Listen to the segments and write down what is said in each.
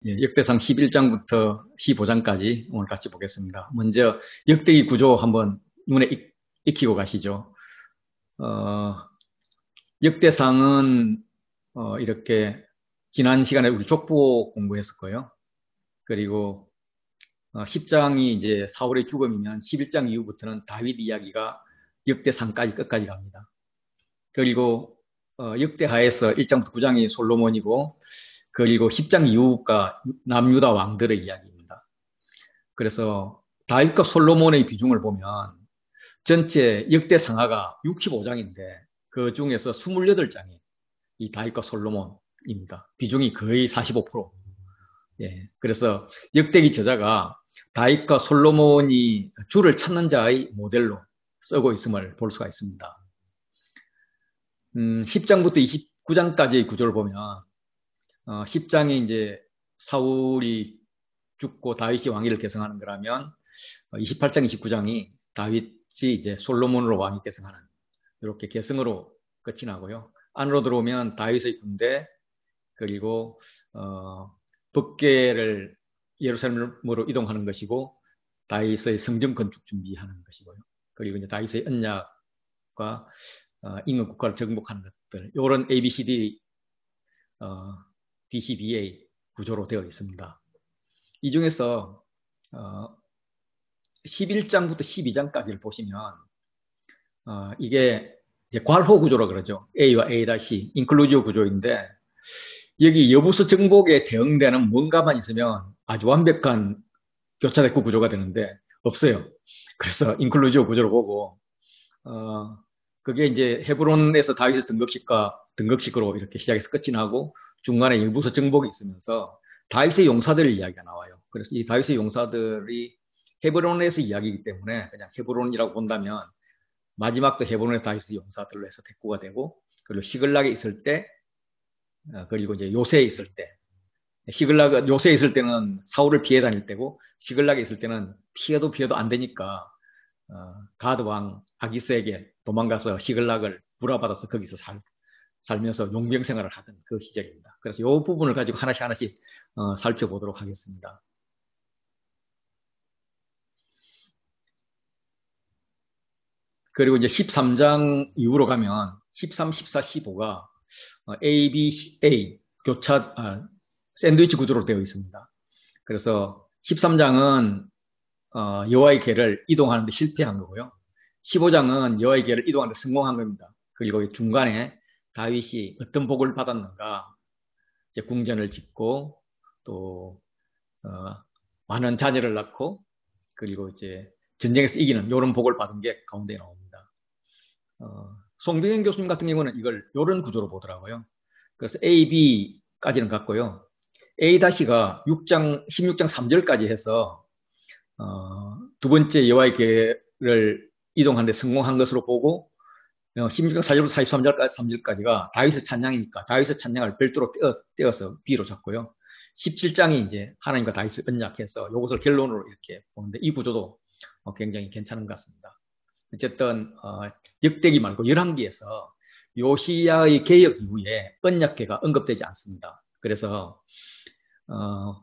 역대상 11장부터 15장까지 오늘 같이 보겠습니다. 먼저 역대기 구조 한번 눈에 익히고 가시죠. 역대상은 이렇게 지난 시간에 우리 족보 공부했었고요. 그리고 10장이 이제 사울의 죽음이면 11장 이후부터는 다윗 이야기가 역대상까지 끝까지 갑니다. 그리고 역대하에서 1장부터 9장이 솔로몬이고, 그리고 10장 이후가 남유다 왕들의 이야기입니다. 그래서 다윗과 솔로몬의 비중을 보면 전체 역대상하가 65장인데 그 중에서 28장이 이 다윗과 솔로몬입니다. 비중이 거의 45%. 예, 그래서 역대기 저자가 다윗과 솔로몬이 주를 찾는 자의 모델로 쓰고 있음을 볼 수가 있습니다. 10장부터 29장까지의 구조를 보면 10장이 이제 사울이 죽고 다윗이 왕위를 계승하는 거라면 28장, 29장이 다윗이 이제 솔로몬으로 왕위 계승하는 이렇게 계승으로 끝이 나고요. 안으로 들어오면 다윗의 군대, 그리고 법궤를 예루살렘으로 이동하는 것이고, 다윗의 성전 건축 준비하는 것이고요. 그리고 이제 다윗의 언약과 임금 국가를 정복하는 것들, 이런 ABCD DCBA 구조로 되어 있습니다. 이 중에서 11장부터 12장까지를 보시면 이게 이제 괄호 구조로 그러죠. A와 A-, 인클루지브 구조인데, 여기 여부서 정복에 대응되는 뭔가만 있으면 아주 완벽한 교차대구 구조가 되는데 없어요. 그래서 인클루지브 구조를 보고 그게 이제 헤브론에서 다윗의 등극식으로 이렇게 시작해서 끝이 나고, 중간에 여부서 정복이 있으면서 다윗의 용사들 이야기가 나와요. 그래서 이 다윗의 용사들이 헤브론에서 이야기이기 때문에 그냥 헤브론이라고 본다면 마지막도 헤브론에서 다윗의 용사들로 해서 대꾸가 되고, 그리고 시글락에 있을 때, 그리고 이제 요새에 있을 때, 요새에 있을 때는 사울을 피해 다닐 때고, 시글락에 있을 때는 피해도 안 되니까 가드 왕 아기스에게 도망가서 시글락을 불화받아서 거기서 살면서 용병 생활을 하던 그 시절입니다. 그래서 이 부분을 가지고 하나씩 살펴보도록 하겠습니다. 그리고 이제 13장 이후로 가면 13, 14, 15가 A, 샌드위치 구조로 되어 있습니다. 그래서 13장은 여호와의 궤를 이동하는데 실패한 거고요. 15장은 여호와의 궤를 이동하는데 성공한 겁니다. 그리고 중간에 다윗이 어떤 복을 받았는가, 이제 궁전을 짓고 또 많은 자녀를 낳고, 그리고 이제 전쟁에서 이기는 이런 복을 받은 게 가운데 나옵니다. 송병현 교수님 같은 경우는 이걸 이런 구조로 보더라고요. 그래서 A, B까지는 갔고요. A-가 16장 3절까지 해서 두 번째 여호와의 궤를 이동하는 데 성공한 것으로 보고, 16장 4절부터 43절까지가 다윗의 찬양이니까 다윗의 찬양을 별도로 떼어서 B로 잡고요. 17장이 이제 하나님과 다윗을 언약해서 이것을 결론으로 이렇게 보는데, 이 구조도 굉장히 괜찮은 것 같습니다. 어쨌든 역대기 말고 열왕기에서 요시야의 개혁 이후에 언약궤가 언급되지 않습니다. 그래서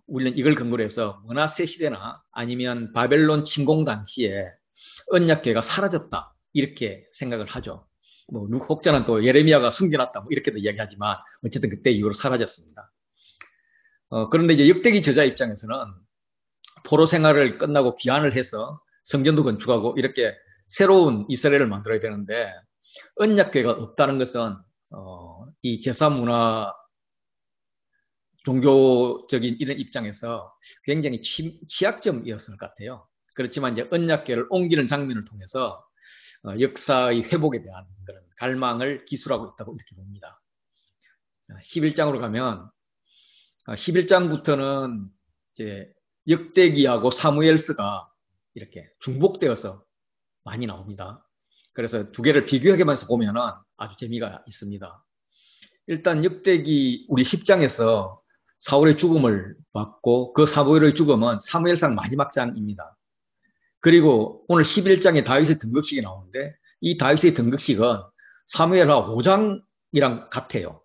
우리는 이걸 근거로 해서 므낫세 시대나 아니면 바벨론 침공 당시에 언약궤가 사라졌다, 이렇게 생각을 하죠. 뭐 혹자는 또 예레미야가 숨겨놨다, 뭐 이렇게도 이야기하지만 어쨌든 그때 이후로 사라졌습니다. 그런데 이제 역대기 저자 입장에서는 포로 생활을 끝나고 귀환을 해서 성전도 건축하고 이렇게 새로운 이스라엘을 만들어야 되는데, 언약궤가 없다는 것은 이 제사 문화, 종교적인 이런 입장에서 굉장히 취약점이었을 것 같아요. 그렇지만 이제 언약궤를 옮기는 장면을 통해서 역사의 회복에 대한 그런 갈망을 기술하고 있다고 이렇게 봅니다. 11장으로 가면 11장부터는 이제 역대기하고 사무엘서가 이렇게 중복되어서 많이 나옵니다. 그래서 두 개를 비교하게만 해서 보면은 아주 재미가 있습니다. 일단 역대기 우리 10장에서 사울의 죽음을 받고, 그 사무엘의 죽음은 사무엘상 마지막 장입니다. 그리고 오늘 11장에 다윗의 등극식이 나오는데, 이 다윗의 등극식은 사무엘하 5장이랑 같아요.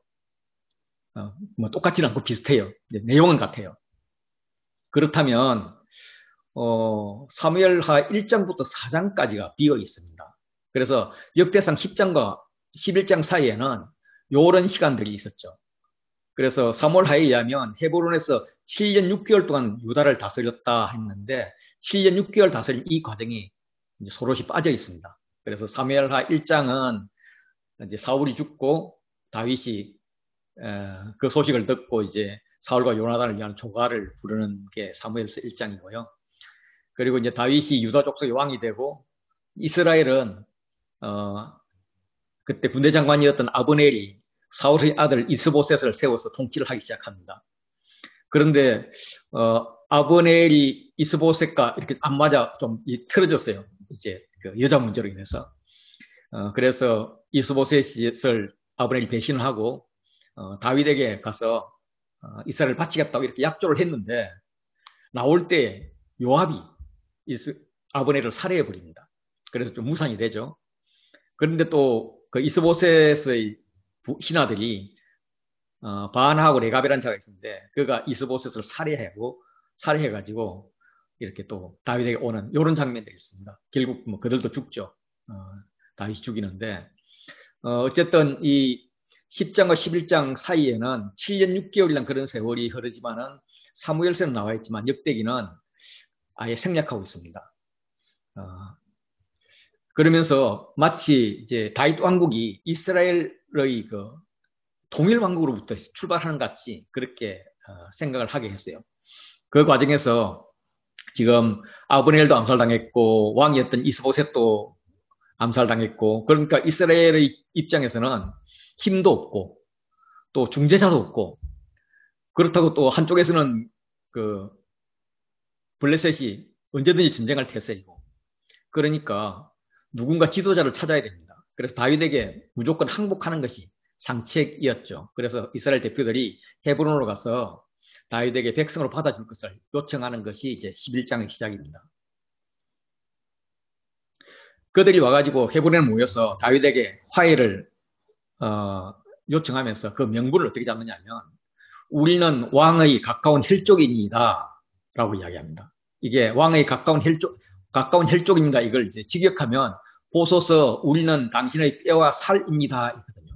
뭐 똑같지는 않고 비슷해요. 내용은 같아요. 그렇다면 사무엘하 1장부터 4장까지가 비어 있습니다. 그래서 역대상 10장과 11장 사이에는 이런 시간들이 있었죠. 그래서 사무엘하에 의하면 헤브론에서 7년 6개월 동안 유다를 다스렸다 했는데 7년 6개월 다스린 이 과정이 이제 소롯이 빠져 있습니다. 그래서 사무엘하 1장은 이제 사울이 죽고 다윗이 그 소식을 듣고 이제 사울과 요나단을 위한 조가를 부르는 게 사무엘서 1장이고요. 그리고 이제 다윗이 유다 족속의 왕이 되고 이스라엘은 그때 군대 장관이었던 아브넬이 사울의 아들 이스보셋을 세워서 통치를 하기 시작합니다. 그런데 아브넬이 이스보셋과 이렇게 안 맞아 좀 틀어졌어요. 이제 그 여자 문제로 인해서. 그래서 이스보셋을 아브넬이 배신을 하고 다윗에게 가서 이스라엘을 바치겠다고 이렇게 약조를 했는데 나올 때 요압이 아브넬을 살해해 버립니다. 그래서 좀 무산이 되죠. 그런데 또 그 이스보셋의 신하들이 바안하고 레갑이라는 자가 있는데 그가 이스보셋을 살해해가지고 이렇게 또 다윗에게 오는 이런 장면들이 있습니다. 결국 뭐 그들도 죽죠. 다윗이 죽이는데 어쨌든 이 10장과 11장 사이에는 7년 6개월이란 그런 세월이 흐르지만은 사무엘서는 나와 있지만 역대기는 아예 생략하고 있습니다. 그러면서 마치 이제 다윗 왕국이 이스라엘의 그 통일 왕국으로부터 출발하는 것 같이 그렇게 생각을 하게 했어요. 그 과정에서 지금 아브넬도 암살당했고 왕이었던 이스보셋도 암살당했고 그러니까 이스라엘의 입장에서는 힘도 없고 또 중재자도 없고 그렇다고 또 한쪽에서는 그 블레셋이 언제든지 전쟁할 태세이고 그러니까 누군가 지도자를 찾아야 됩니다. 그래서 다윗에게 무조건 항복하는 것이 상책이었죠. 그래서 이스라엘 대표들이 헤브론으로 가서 다윗에게 백성으로 받아줄 것을 요청하는 것이 이제 11장의 시작입니다. 그들이 와가지고 헤브론에 모여서 다윗에게 화해를 요청하면서 그 명분을 어떻게 잡느냐면 우리는 왕의 가까운 혈족입니다 라고 이야기합니다. 이게 왕의 가까운 혈족입니다. 이걸 이제 직역하면 보소서 우리는 당신의 뼈와 살입니다. 이거든요.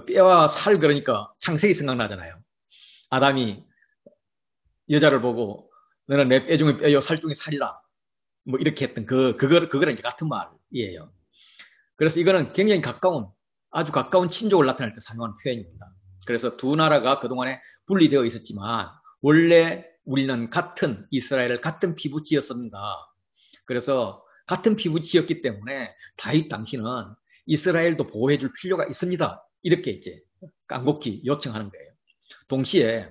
뼈와 살 그러니까 창세기 생각나잖아요. 아담이 여자를 보고 너는 내 뼈 중에 뼈요 살 중에 살이라 뭐 이렇게 했던 그거랑 이제 같은 말이에요. 그래서 이거는 굉장히 아주 가까운 친족을 나타낼 때 사용하는 표현입니다. 그래서 두 나라가 그동안에 분리되어 있었지만 원래 우리는 이스라엘을 같은 피부치였습니다. 그래서 같은 피부치였기 때문에 다윗 당신은 이스라엘도 보호해줄 필요가 있습니다. 이렇게 이제 깡곡히 요청하는 거예요. 동시에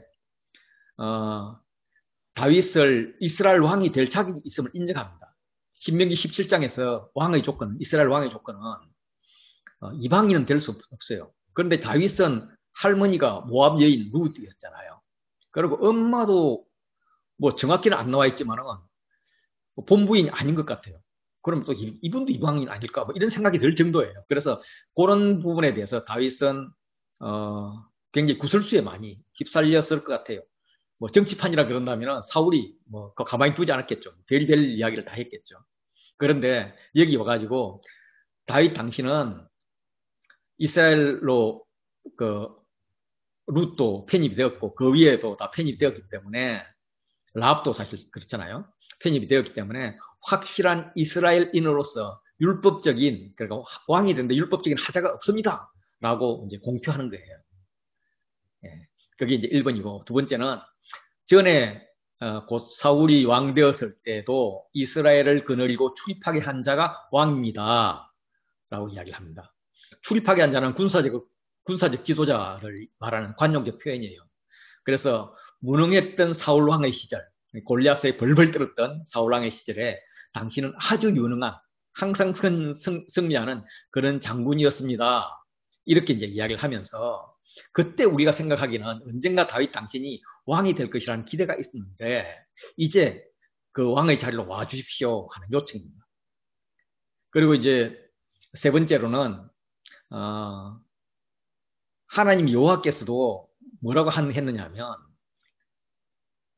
다윗을 이스라엘 왕이 될 자격이 있음을 인정합니다. 신명기 17장에서 이스라엘 왕의 조건은 이방인은 될 수 없어요. 그런데 다윗은 할머니가 모압 여인 루드였잖아요. 그리고 엄마도 뭐 정확히는 안 나와 있지만은 본부인이 아닌 것 같아요. 그럼 또 이분도 이방인 아닐까? 뭐 이런 생각이 들 정도예요. 그래서 그런 부분에 대해서 다윗은 굉장히 구설수에 많이 휩쓸렸을 것 같아요. 뭐 정치판이라 그런다면 사울이 뭐 가만히 두지 않았겠죠. 별의별 이야기를 다 했겠죠. 그런데 여기 와가지고 다윗 당신은 이스라엘로 그 룻도 편입이 되었고 그 위에도 다 편입이 되었기 때문에 라합도 사실 그렇잖아요. 편입이 되었기 때문에 확실한 이스라엘인으로서 그러니까 왕이 되는데 율법적인 하자가 없습니다. 라고 이제 공표하는 거예요. 예, 그게 이제 1번이고 두 번째는 전에 곧 사울이 왕 되었을 때도 이스라엘을 거느리고 출입하게 한 자가 왕입니다. 라고 이야기를 합니다. 출입하게 한 자는 군사적 지도자를 말하는 관용적 표현이에요. 그래서 무능했던 사울왕의 시절, 골리앗에 벌벌 떨었던 사울왕의 시절에 당신은 아주 유능한, 항상 승리하는 그런 장군이었습니다. 이렇게 이제 이야기를 하면서 그때 우리가 생각하기는 언젠가 다윗 당신이 왕이 될 것이라는 기대가 있었는데 이제 그 왕의 자리로 와 주십시오 하는 요청입니다. 그리고 이제 세 번째로는 하나님 여호와께서도 뭐라고 했느냐면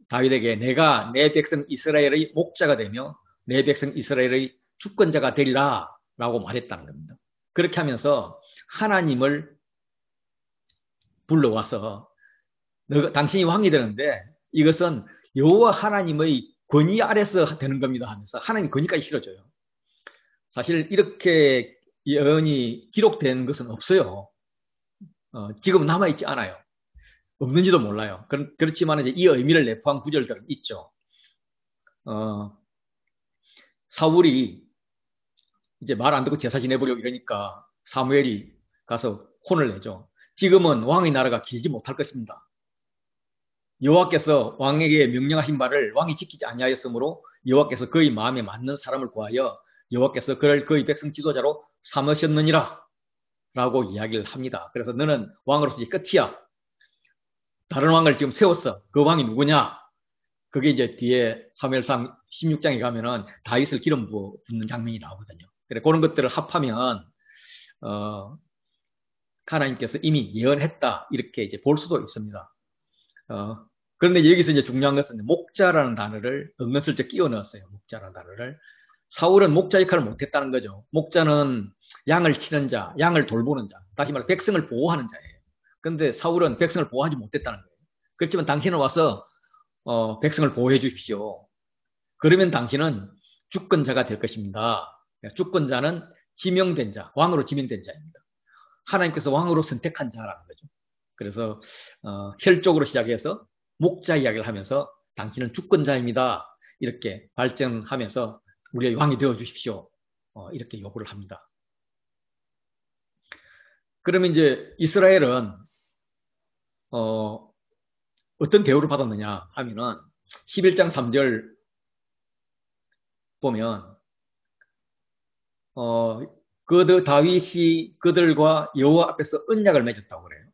다윗에게 내가 내 백성 이스라엘의 목자가 되며 내 백성 이스라엘의 주권자가 되리라 라고 말했다는 겁니다. 그렇게 하면서 하나님을 불러와서 당신이 왕이 되는데 이것은 여호와 하나님의 권위 아래서 되는 겁니다 하면서 하나님 권위까지 실어줘요. 사실 이렇게 예언이 기록된 것은 없어요. 지금 남아있지 않아요. 없는지도 몰라요. 그렇지만 이제 이 의미를 내포한 구절들은 있죠. 사울이 이제 말 안 듣고 제사 지내보려고 이러니까 사무엘이 가서 혼을 내죠. 지금은 왕의 나라가 길지 못할 것입니다. 여호와께서 왕에게 명령하신 바를 왕이 지키지 아니하였으므로 여호와께서 그의 마음에 맞는 사람을 구하여 여호와께서 그를 그의 백성 지도자로 삼으셨느니라 라고 이야기를 합니다. 그래서 너는 왕으로서 이제 끝이야. 다른 왕을 지금 세웠어. 그 왕이 누구냐? 그게 이제 뒤에 사무엘상 16장에 가면은 다윗을 기름 붓는 장면이 나오거든요. 그래 그런 것들을 합하면 하나님께서 이미 예언했다 이렇게 이제 볼 수도 있습니다. 그런데 여기서 이제 중요한 것은 목자라는 단어를 은근슬쩍 끼워 넣었어요. 목자라는 단어를. 사울은 목자 역할을 못했다는 거죠. 목자는 양을 치는 자, 양을 돌보는 자, 다시 말해 백성을 보호하는 자예요. 그런데 사울은 백성을 보호하지 못했다는 거예요. 그렇지만 당신은 와서 백성을 보호해 주십시오. 그러면 당신은 주권자가 될 것입니다. 주권자는 지명된 자, 왕으로 지명된 자입니다. 하나님께서 왕으로 선택한 자라는 거죠. 그래서 혈족으로 시작해서 목자 이야기를 하면서 당신은 주권자입니다. 이렇게 발전하면서 우리의 왕이 되어 주십시오. 이렇게 요구를 합니다. 그러면 이제 이스라엘은 어떤 대우를 받았느냐 하면은 11장 3절 보면 다윗이 그들과 여호와 앞에서 언약을 맺었다고 그래요.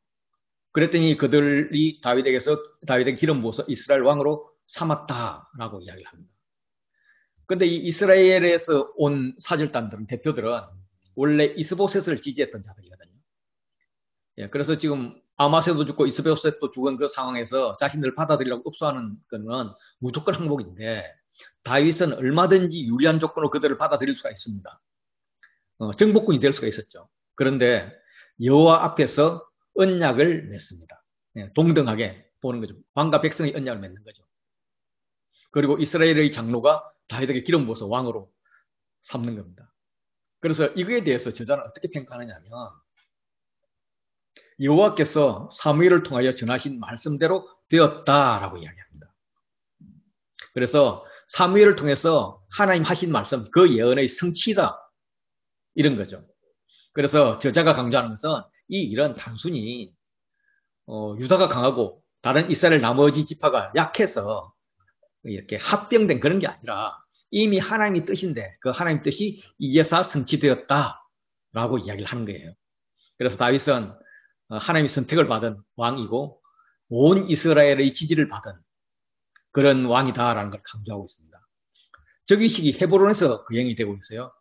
그랬더니 그들이 다윗에게 기름 부어서 이스라엘 왕으로 삼았다라고 이야기를 합니다. 그런데 이 이스라엘에서 온 사절단들은 대표들은 원래 이스보셋을 지지했던 자들이거든요. 예, 그래서 지금 아마세도 죽고 이스보셋도 죽은 그 상황에서 자신들을 받아들이려고 읍소하는 것은 무조건 항복인데 다윗은 얼마든지 유리한 조건으로 그들을 받아들일 수가 있습니다. 정복군이 될 수가 있었죠. 그런데 여호와 앞에서 언약을 맺습니다. 예, 동등하게 보는 거죠. 왕과 백성의 언약을 맺는 거죠. 그리고 이스라엘의 장로가 다윗에게 기름 부어서 왕으로 삼는 겁니다. 그래서 이거에 대해서 저자는 어떻게 평가하느냐 하면 여호와께서 사무엘을 통하여 전하신 말씀대로 되었다라고 이야기합니다. 그래서 사무엘을 통해서 하나님 하신 말씀, 그 예언의 성취다 이런 거죠. 그래서 저자가 강조하는 것은 이 일은 단순히 유다가 강하고 다른 이스라엘 나머지 지파가 약해서 이렇게 합병된 그런 게 아니라 이미 하나님의 뜻인데 그 하나님 뜻이 이제서 성취되었다라고 이야기를 하는 거예요. 그래서 다윗은 하나님의 선택을 받은 왕이고 온 이스라엘의 지지를 받은 그런 왕이다라는 걸 강조하고 있습니다. 즉위식이 헤브론에서 거행이 되고 있어요.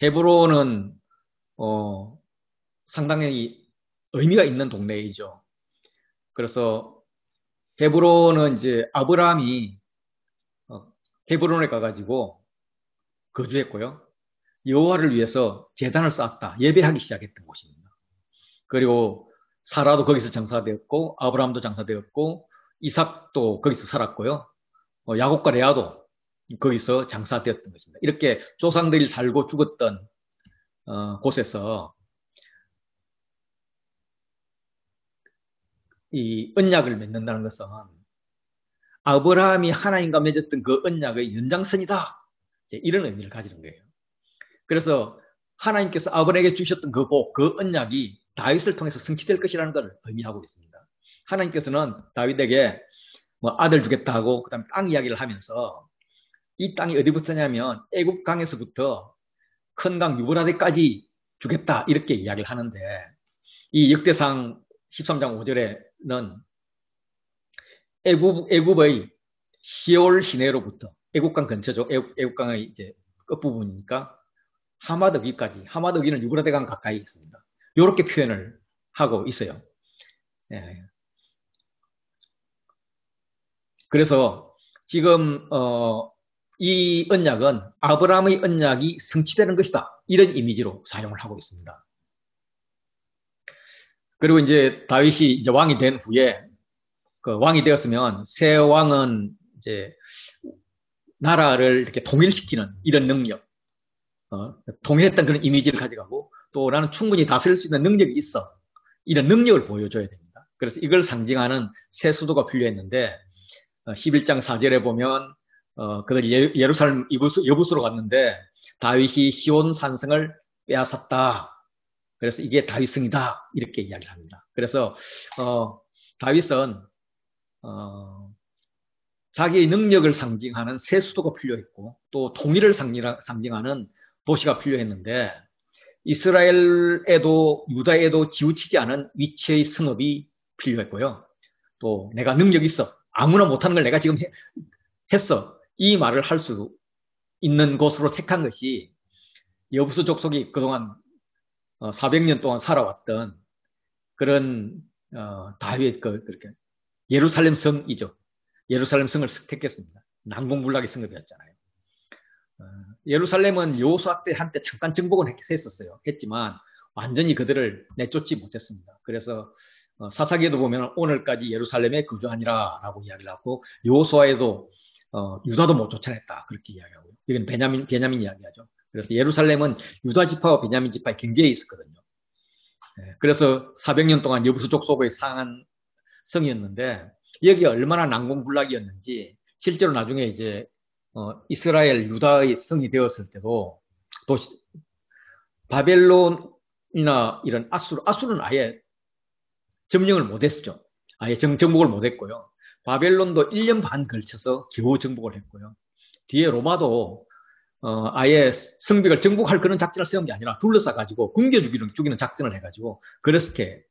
헤브론은 상당히 의미가 있는 동네이죠. 그래서 헤브론은 이제 아브라함이 헤브론에 가가지고 거주했고요. 여호와를 위해서 제단을 쌓았다. 예배하기 시작했던 곳입니다. 그리고 사라도 거기서 장사되었고 아브라함도 장사되었고 이삭도 거기서 살았고요. 야곱과 레아도 거기서 장사되었던 것입니다. 이렇게 조상들이 살고 죽었던 곳에서 이 언약을 맺는다는 것은 아브라함이 하나님과 맺었던 그 언약의 연장선이다. 이런 의미를 가지는 거예요. 그래서 하나님께서 아브라함에게 주셨던 그 복, 그 언약이 다윗을 통해서 성취될 것이라는 걸 의미하고 있습니다. 하나님께서는 다윗에게 아들 주겠다 하고 그다음에 땅 이야기를 하면서 이 땅이 어디부터냐면 애굽강에서부터 큰 강 유브라데까지 주겠다 이렇게 이야기를 하는데 이 역대상 13장 5절에는 애굽의 시올 시내로부터 애굽강 근처죠. 애굽강의 이제 끝부분이니까 하마드기까지 하마드기는 유브라데강 가까이 있습니다. 이렇게 표현을 하고 있어요. 예. 그래서 지금 이 언약은 아브라함의 언약이 성취되는 것이다. 이런 이미지로 사용을 하고 있습니다. 그리고 이제 다윗이 이제 왕이 된 후에 그 왕이 되었으면 새 왕은 이제 나라를 이렇게 통일시키는 이런 능력, 통일했던 그런 이미지를 가져가고 또 나는 충분히 다스릴 수 있는 능력이 있어. 이런 능력을 보여줘야 됩니다. 그래서 이걸 상징하는 새 수도가 필요했는데 11장 4절에 보면 그들이 예루살렘 여부수로 갔는데 다윗이 시온 산성을 빼앗았다. 그래서 이게 다윗성이다. 이렇게 이야기를 합니다. 그래서 다윗은 자기의 능력을 상징하는 새 수도가 필요했고 또 통일을 상징하는 도시가 필요했는데 이스라엘에도 유다에도 지우치지 않은 위치의 성읍이 필요했고요. 또 내가 능력이 있어. 아무나 못하는 걸 내가 지금 했어. 이 말을 할 수 있는 곳으로 택한 것이 여부수 족속이 그동안 400년 동안 살아왔던 그런 다윗 그렇게 예루살렘 성이죠. 예루살렘 성을 택했습니다. 난공불락의 성읍이었잖아요. 예루살렘은 여호수아 때 한때 잠깐 정복은 했지만 완전히 그들을 내쫓지 못했습니다. 그래서 사사기에도 보면 오늘까지 예루살렘에 거주하니라 라고 이야기를 하고 여호수아에도 유다도 못 쫓아냈다 그렇게 이야기하고요. 이건 베냐민 이야기하죠. 그래서 예루살렘은 유다 지파와 베냐민 지파의 경계에 있었거든요. 그래서 400년 동안 여부수 족속의 상한 성이었는데 여기가 얼마나 난공불락이었는지 실제로 나중에 이제 이스라엘 유다의 성이 되었을 때도 또 바벨론이나 이런 아수르는 아예 점령을 못했죠. 아예 정복을 못했고요. 바벨론도 1년 반 걸쳐서 겨우 정복을 했고요. 뒤에 로마도 아예 성벽을 정복할 그런 작전을 세운 게 아니라 둘러싸가지고 굶겨 죽이는 작전을 해가지고 그렇게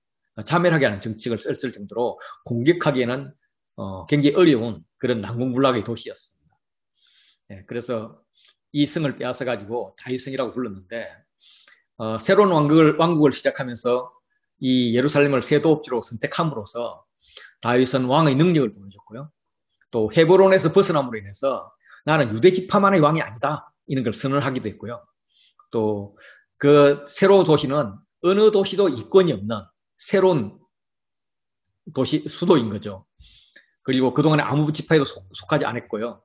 자멸하게 하는 정책을 썼을 정도로 공격하기에는 굉장히 어려운 그런 난공불락의 도시였습니다. 그래서 이 성을 빼앗아가지고 다윗성이라고 불렀는데 새로운 왕국을 시작하면서 이 예루살렘을 새 도읍지로 선택함으로써 다윗은 왕의 능력을 보여줬고요. 또 헤브론에서 벗어남으로 인해서 나는 유대 지파만의 왕이 아니다. 이런 걸 선언하기도 했고요. 또 그 새로운 도시는 어느 도시도 이권이 없는 새로운 도시, 수도인 거죠. 그리고 그동안에 아무 지파에도 속하지 않았고요.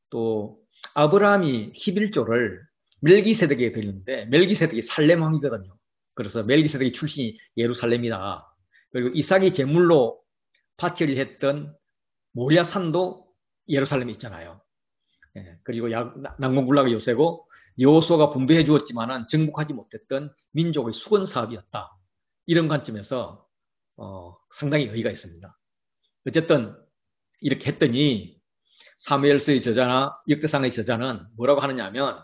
또 아브라함이 11조를 멜기세덱에게 드리는데 멜기세덱이 살렘 왕이거든요. 그래서 멜기세덱의 출신이 예루살렘이다. 그리고 이삭이 제물로 바치를 했던 모리아 산도 예루살렘에 있잖아요. 그리고 난공불락의 요새고 여호수아가 분배해 주었지만은 정복하지 못했던 민족의 수건 사업이었다. 이런 관점에서 상당히 의의가 있습니다. 어쨌든 이렇게 했더니 사무엘서의 저자나 역대상의 저자는 뭐라고 하느냐 하면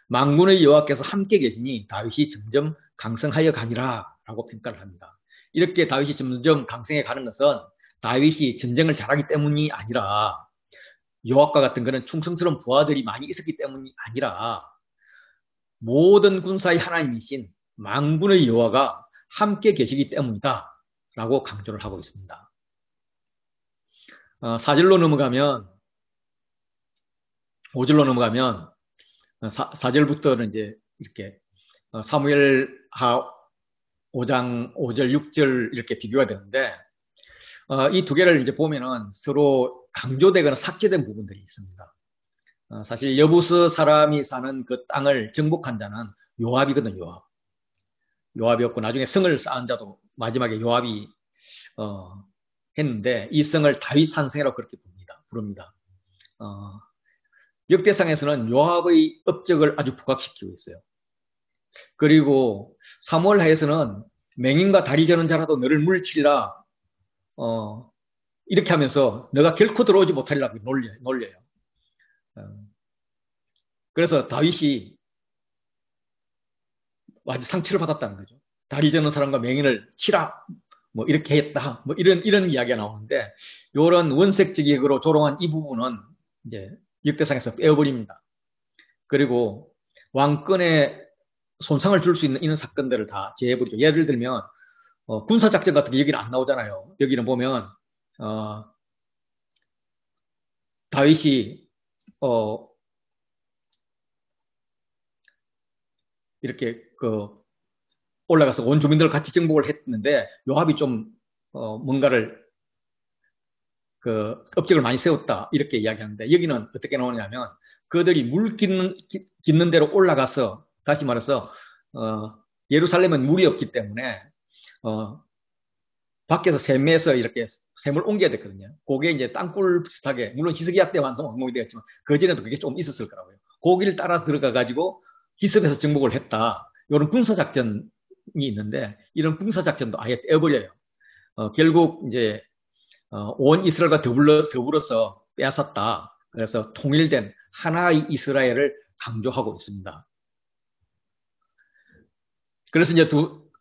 만군의 여호와께서 함께 계시니 다윗이 점점 강성하여 가니라 라고 평가를 합니다. 이렇게 다윗이 점점 강성해 가는 것은 다윗이 전쟁을 잘하기 때문이 아니라 요압과 같은 그런 충성스러운 부하들이 많이 있었기 때문이 아니라 모든 군사의 하나님이신 만군의 여호와가 함께 계시기 때문이다 라고 강조를 하고 있습니다. 4절로 넘어가면 5절로 4절부터는 이제 이렇게 사무엘하 5장 5절 6절 이렇게 비교가 되는데 이 두 개를 이제 보면은 서로 강조되거나 삭제된 부분들이 있습니다. 사실 여부스 사람이 사는 그 땅을 정복한 자는 요압이거든요. 요압이었고 나중에 성을 쌓은 자도 마지막에 요압이 했는데 이 성을 다윗 산성이라고 그렇게 부릅니다. 역대상에서는 요압의 업적을 아주 부각시키고 있어요. 그리고 사무엘하에서는 맹인과 다리 저는 자라도 너를 물리치리라 이렇게 하면서 너가 결코 들어오지 못하리라고 놀려요. 그래서 다윗이 아주 상처를 받았다는 거죠. 다리 저는 사람과 맹인을 치라 뭐 이렇게 했다 뭐 이런 이야기가 나오는데 이런 원색적으로 조롱한 이 부분은 이제 역대상에서 빼어버립니다. 그리고 왕권에 손상을 줄 수 있는 이런 사건들을 다 제해버리죠. 예를 들면 군사작전 같은 게 여기는 안 나오잖아요. 여기는 보면 다윗이 어, 이렇게 올라가서 온 주민들 같이 정복을 했는데 요압이 좀 뭔가를 업적을 많이 세웠다 이렇게 이야기하는데 여기는 어떻게 나오냐면 그들이 물 깃는 대로 올라가서 다시 말해서 예루살렘은 물이 없기 때문에 밖에서 샘에서 이렇게 샘을 옮겨야 됐거든요. 그게 이제 땅굴 비슷하게 물론 히스기야 때 완성이 되었지만 그 전에도 그게 좀 있었을 거라고요. 거기를 따라 들어가 가지고 기습해서 정복을 했다. 이런 군사작전이 있는데 이런 군사작전도 아예 떼어버려요. 결국 이제 온 이스라엘과 더불어서 빼앗았다. 그래서 통일된 하나의 이스라엘을 강조하고 있습니다. 그래서 이제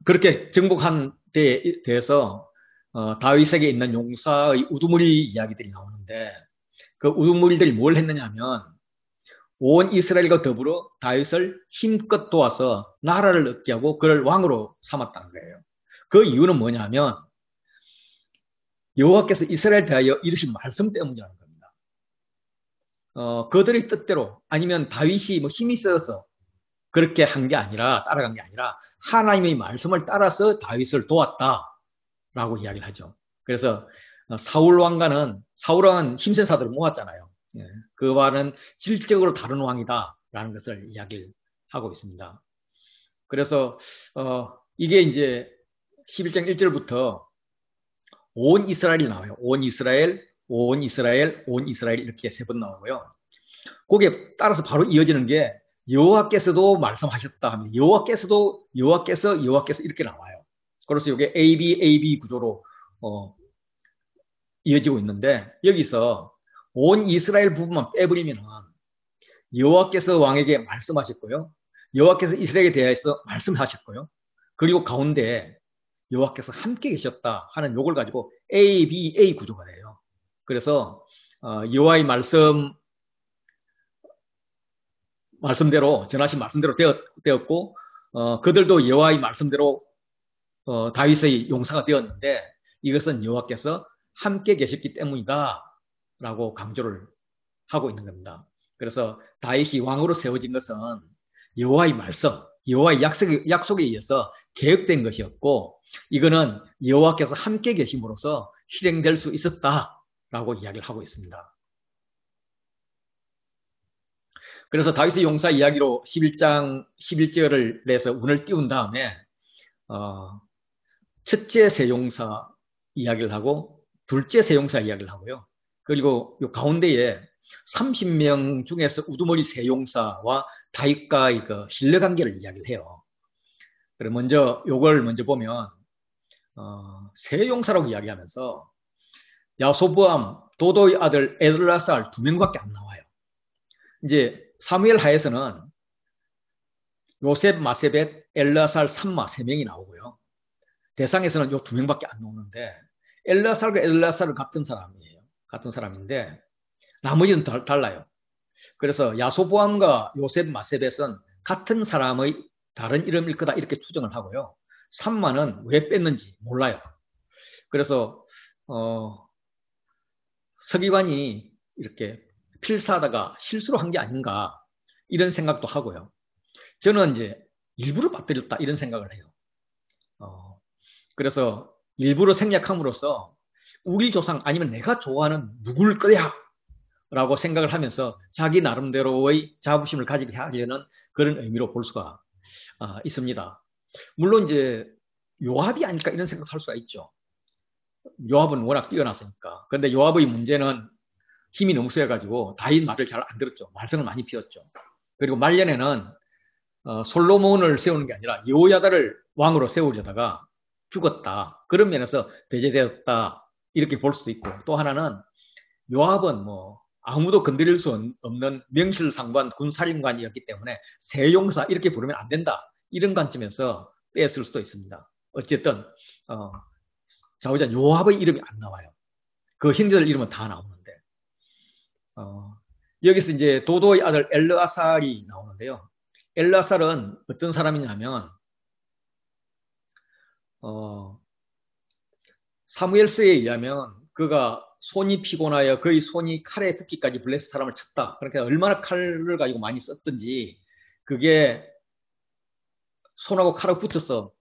그렇게 정복한 데에 대해서 다윗에게 있는 용사의 우두머리 이야기들이 나오는데 그 우두머리들이 뭘 했느냐 하면 온 이스라엘과 더불어 다윗을 힘껏 도와서 나라를 얻게 하고 그를 왕으로 삼았다는 거예요. 그 이유는 뭐냐면 여호와께서 이스라엘 대하여 이르신 말씀 때문이라는 겁니다. 그들의 뜻대로 아니면 다윗이 뭐 힘이 있어서 그렇게 한 게 아니라 따라간 게 아니라 하나님의 말씀을 따라서 다윗을 도왔다라고 이야기를 하죠. 그래서 사울왕은 힘센 사들을 모았잖아요. 예, 그와는 질적으로 다른 왕이다라는 것을 이야기를 하고 있습니다. 그래서 이게 이제 11장 1절부터 온 이스라엘이 나와요. 온 이스라엘, 온 이스라엘, 온 이스라엘 이렇게 세 번 나오고요. 거기에 따라서 바로 이어지는 게 여호와께서도 말씀하셨다 하면 여호와께서 이렇게 나와요. 그래서 이게 AB 구조로 이어지고 있는데 여기서 온 이스라엘 부분만 빼버리면은 여호와께서 왕에게 말씀하셨고요. 여호와께서 이스라엘에 대해서 말씀하셨고요. 그리고 가운데 여호와께서 함께 계셨다 하는 요걸 가지고 ABA 구조가 돼요. 그래서 여호와의 말씀대로 전하신 말씀대로 되었고 그들도 여호와의 말씀대로 다윗의 용사가 되었는데 이것은 여호와께서 함께 계셨기 때문이다 라고 강조를 하고 있는 겁니다. 그래서 다윗이 왕으로 세워진 것은 여호와의 말씀, 여호와의 약속에 의해서 계획된 것이었고 이거는 여호와께서 함께 계심으로써 실행될 수 있었다라고 이야기를 하고 있습니다. 그래서 다윗의 용사 이야기로 11장 11절을 내서 운을 띄운 다음에 첫째 세용사 이야기를 하고 둘째 세용사 이야기를 하고요. 그리고 이 가운데에 30명 중에서 우두머리 세용사와 다윗과의 그 신뢰관계를 이야기를 해요. 그럼 요걸 먼저 보면 세용사라고 이야기하면서 야소보암 도도의 아들 엘르아살 2명밖에 안 나와요. 이제 사무엘 하에서는 요셉, 마세벳, 엘르아살, 삼마 3명이 나오고요. 대상에서는 요 2명밖에 안 나오는데 엘르아살과 엘르아살은 같은 사람인데 나머지는 달라요. 그래서 야소보암과 요셉, 마세벳은 같은 사람의 다른 이름일 거다 이렇게 추정을 하고요. 삼마는 왜 뺐는지 몰라요. 그래서 서기관이 이렇게 필사하다가 실수로 한 게 아닌가 이런 생각도 하고요. 저는 이제 일부러 빠뜨렸다 이런 생각을 해요. 그래서 일부러 생략함으로써 우리 조상 아니면 내가 좋아하는 누굴 거야 라고 생각을 하면서 자기 나름대로의 자부심을 가지게 하려는 그런 의미로 볼 수가 있습니다. 물론 이제 요압이 아닐까 이런 생각을 할 수가 있죠. 요압은 워낙 뛰어났으니까. 그런데 요압의 문제는 힘이 너무 세가지고 다윗 말을 잘 안 들었죠. 말썽을 많이 피웠죠. 그리고 말년에는 솔로몬을 세우는 게 아니라 여호야다를 왕으로 세우려다가 죽었다. 그런 면에서 배제되었다. 이렇게 볼 수도 있고 또 하나는 요압은 뭐 아무도 건드릴 수 없는 명실상부한 군사령관이었기 때문에 세용사 이렇게 부르면 안 된다. 이런 관점에서 뺐을 수도 있습니다. 어쨌든 좌우자 요압의 이름이 안 나와요. 그 형제들 이름은 다 나오는데 여기서 이제 도도의 아들 엘르아살이 나오는데요. 엘르아살은 어떤 사람이냐면 사무엘서에 의하면 그가 손이 피곤하여 거의 손이 칼에 붓기까지 블레셋 사람을 쳤다. 그러니까 얼마나 칼을 가지고 많이 썼든지 그게 손하고 칼하고 붙어서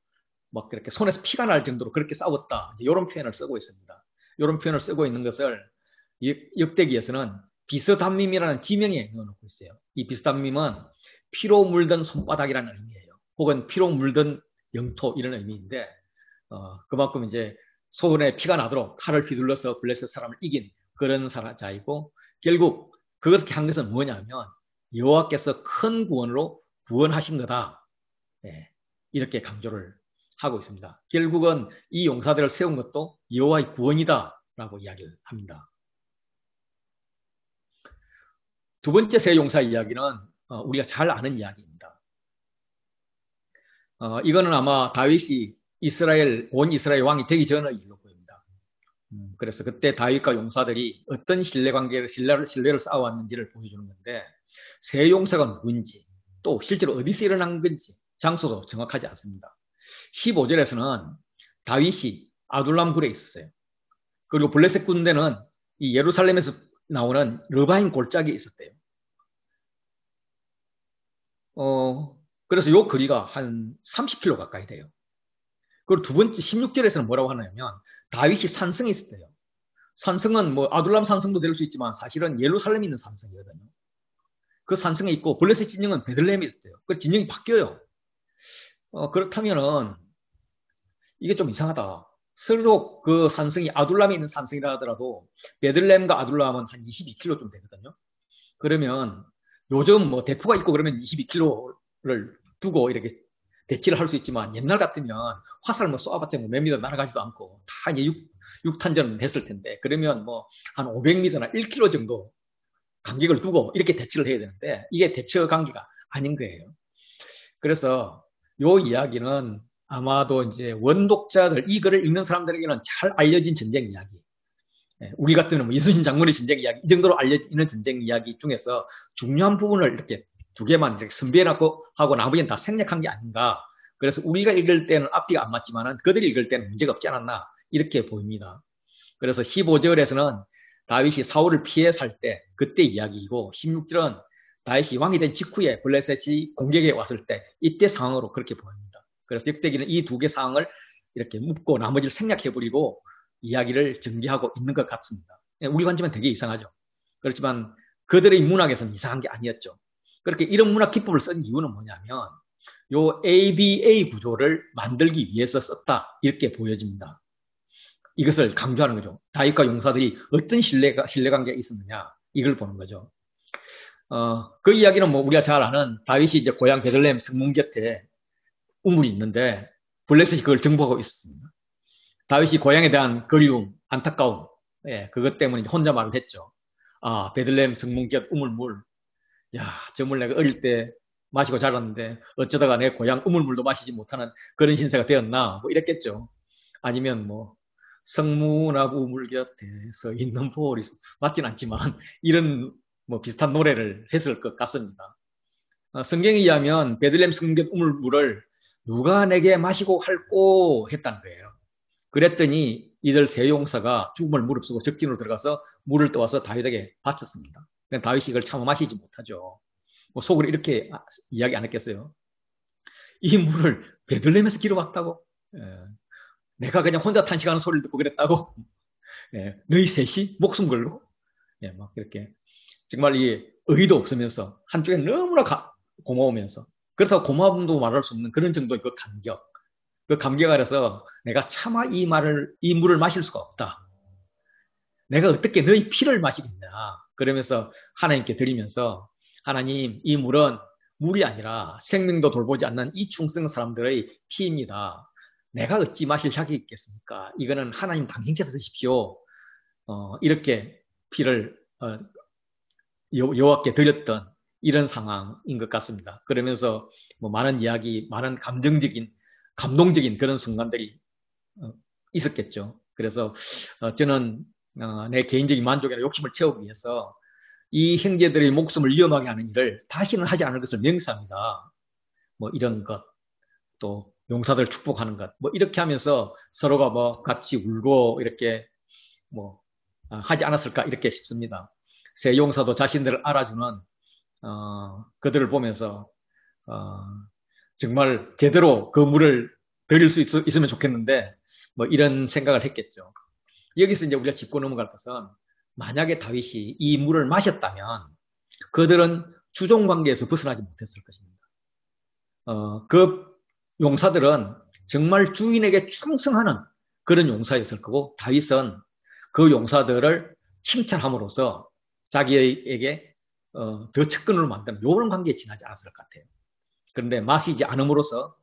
막 그렇게 손에서 피가 날 정도로 그렇게 싸웠다. 이런 표현을 쓰고 있습니다. 이런 표현을 쓰고 있는 것을 역대기에서는 비스담밈이라는 지명에 넣어놓고 있어요. 이 비스담밈은 피로 물든 손바닥이라는 의미예요. 혹은 피로 물든 영토 이런 의미인데 그만큼 이제 손에 피가 나도록 칼을 휘둘러서 블레셋 사람을 이긴 그런 자이고 결국 그렇게 한 것은 뭐냐면 여호와께서 큰 구원으로 구원하신 거다. 네, 이렇게 강조를 하고 있습니다. 결국은 이 용사들을 세운 것도 여호와의 구원이다라고 이야기를 합니다. 두 번째 세 용사 이야기는 우리가 잘 아는 이야기입니다. 이거는 아마 다윗이 온 이스라엘 왕이 되기 전의 일로 보입니다. 그래서 그때 다윗과 용사들이 어떤 신뢰를 쌓아왔는지를 보여주는 건데 세 용사가 누군지 또 실제로 어디서 일어난 건지 장소도 정확하지 않습니다. 15절에서는 다윗이 아둘람 굴에 있었어요. 그리고 블레셋 군대는 이 예루살렘에서 나오는 르바임 골짜기에 있었대요. 그래서 이 거리가 한 30km 가까이 돼요. 그리고 두 번째 16절에서는 뭐라고 하냐면 다윗이 산성에 있었대요. 산성은 뭐 아둘람 산성도 될 수 있지만 사실은 예루살렘에 있는 산성이거든요. 그 산성에 있고 블레셋 진영은 베들레헴에 있었대요. 그 진영이 바뀌어요. 그렇다면은 이게 좀 이상하다. 서로 그 산성이 아둘람에 있는 산성이라 하더라도 베들레헴과 아둘람은 한 22km쯤 되거든요. 그러면 요즘 뭐 대포가 있고 그러면 22km를 두고 이렇게 대치를 할 수 있지만 옛날 같으면 화살 뭐 쏘아봤자 뭐 몇 미터 날아가지도 않고 다 이제 6탄전 됐을 텐데 그러면 뭐 한 500m나 1km 정도 간격을 두고 이렇게 대치를 해야 되는데 이게 대처 관계가 아닌 거예요. 그래서 요 이야기는 아마도 이제 원독자들, 이 글을 읽는 사람들에게는 잘 알려진 전쟁 이야기. 우리 같으면 뭐 이순신 장군의 전쟁 이야기, 이 정도로 알려지는 전쟁 이야기 중에서 중요한 부분을 이렇게 두 개만 선별하고 하고 나머지는 다 생략한 게 아닌가. 그래서 우리가 읽을 때는 앞뒤가 안 맞지만은 그들이 읽을 때는 문제가 없지 않았나. 이렇게 보입니다. 그래서 15절에서는 다윗이 사울을 피해 살 때, 그때 이야기이고, 16절은 다윗이 왕이 된 직후에 블레셋이 공격에 왔을 때, 이때 상황으로 그렇게 보입니다. 그래서 역대기는 이 두 개 상황을 이렇게 묻고 나머지를 생략해버리고 이야기를 전개하고 있는 것 같습니다. 우리 관점은 되게 이상하죠. 그렇지만 그들의 문학에서는 이상한 게 아니었죠. 그렇게 이런 문학 기법을 쓴 이유는 뭐냐면 요 ABA 구조를 만들기 위해서 썼다 이렇게 보여집니다. 이것을 강조하는 거죠. 다윗과 용사들이 어떤 신뢰관계가 있었느냐 이걸 보는 거죠. 그 이야기는 뭐 우리가 잘 아는 다윗이 이제 고향 베들레헴 성문 곁에 우물이 있는데 블레셋이 그걸 정복하고 있었습니다. 다윗이 고향에 대한 그리움, 안타까움, 그것 때문에 혼자 말을 했죠. 베들레헴 성문 곁 우물물. 야, 저 물 내가 어릴 때 마시고 자랐는데 어쩌다가 내 고향 우물물도 마시지 못하는 그런 신세가 되었나? 뭐 이랬겠죠. 아니면 뭐 성문 앞 우물 곁에서 있는 보리 맞진 않지만 이런 뭐 비슷한 노래를 했을 것 같습니다. 성경에 의하면 베들레헴 성문 곁 우물물을 누가 내게 마시고 할꼬 했다는 거예요. 그랬더니 이들 세 용사가 죽음을 무릅쓰고 적진으로 들어가서 물을 떠와서 다윗에게 바쳤습니다. 다윗이 이걸 참아 마시지 못하죠. 뭐 속으로 이렇게 이야기 안 했겠어요. 이 물을 베들레헴에서 길어왔다고? 내가 그냥 혼자 탄식하는 소리를 듣고 그랬다고? 너희 셋이 목숨 걸고? 막 이렇게 정말 이 의의도 없으면서 한쪽에 너무나 고마우면서 그렇다고 고마움도 말할 수 없는 그런 정도의 그 감격. 그 감격 아래서 내가 차마 이 물을 마실 수가 없다. 내가 어떻게 너희 피를 마시겠냐. 그러면서 하나님께 드리면서 하나님 이 물은 물이 아니라 생명도 돌보지 않는 이 충성 사람들의 피입니다. 내가 어찌 마실 자격이 있겠습니까? 이거는 하나님 당신께서 드십시오. 이렇게 피를 여호와께 드렸던 이런 상황인 것 같습니다. 그러면서 뭐 많은 이야기, 많은 감동적인 그런 순간들이 있었겠죠. 그래서 저는 내 개인적인 만족이나 욕심을 채우기 위해서 이 형제들의 목숨을 위험하게 하는 일을 다시는 하지 않을 것을 명시합니다. 뭐 이런 것, 또 용사들 축복하는 것, 뭐 이렇게 하면서 서로가 뭐 같이 울고 이렇게 뭐 하지 않았을까 이렇게 싶습니다. 세용사도 자신들을 알아주는 그들을 보면서 정말 제대로 그 물을 드릴 수 있으면 좋겠는데 뭐 이런 생각을 했겠죠. 여기서 이제 우리가 짚고 넘어갈 것은 만약에 다윗이 이 물을 마셨다면 그들은 주종 관계에서 벗어나지 못했을 것입니다. 그 용사들은 정말 주인에게 충성하는 그런 용사였을 거고 다윗은 그 용사들을 칭찬함으로써 자기에게 더 측근으로 만드는 이런 관계에 지나지 않았을 것 같아요. 그런데 마시지 않음으로써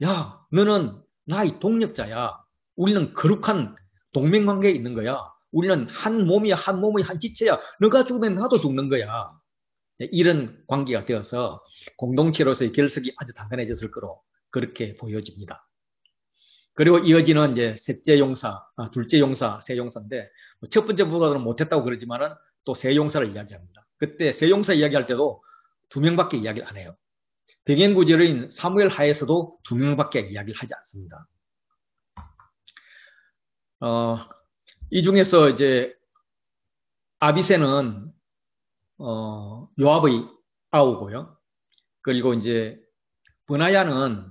야 너는 나의 동력자야. 우리는 거룩한 동맹관계에 있는 거야. 우리는 한 몸이야. 한 몸의 한 지체야. 너가 죽으면 나도 죽는 거야. 이런 관계가 되어서 공동체로서의 결석이 아주 단단해졌을 거로 그렇게 보여집니다. 그리고 이어지는 이제 셋째 용사, 둘째 용사, 세 용사인데 첫 번째 보다는 못했다고 그러지만은 또 세 용사를 이야기합니다. 그때 세 용사 이야기할 때도 두 명밖에 이야기를 안 해요. 배경구절인 사무엘 하에서도 두 명밖에 이야기를 하지 않습니다. 이 중에서 이제 아비새는 요압의 아우고요. 그리고 이제 브나야는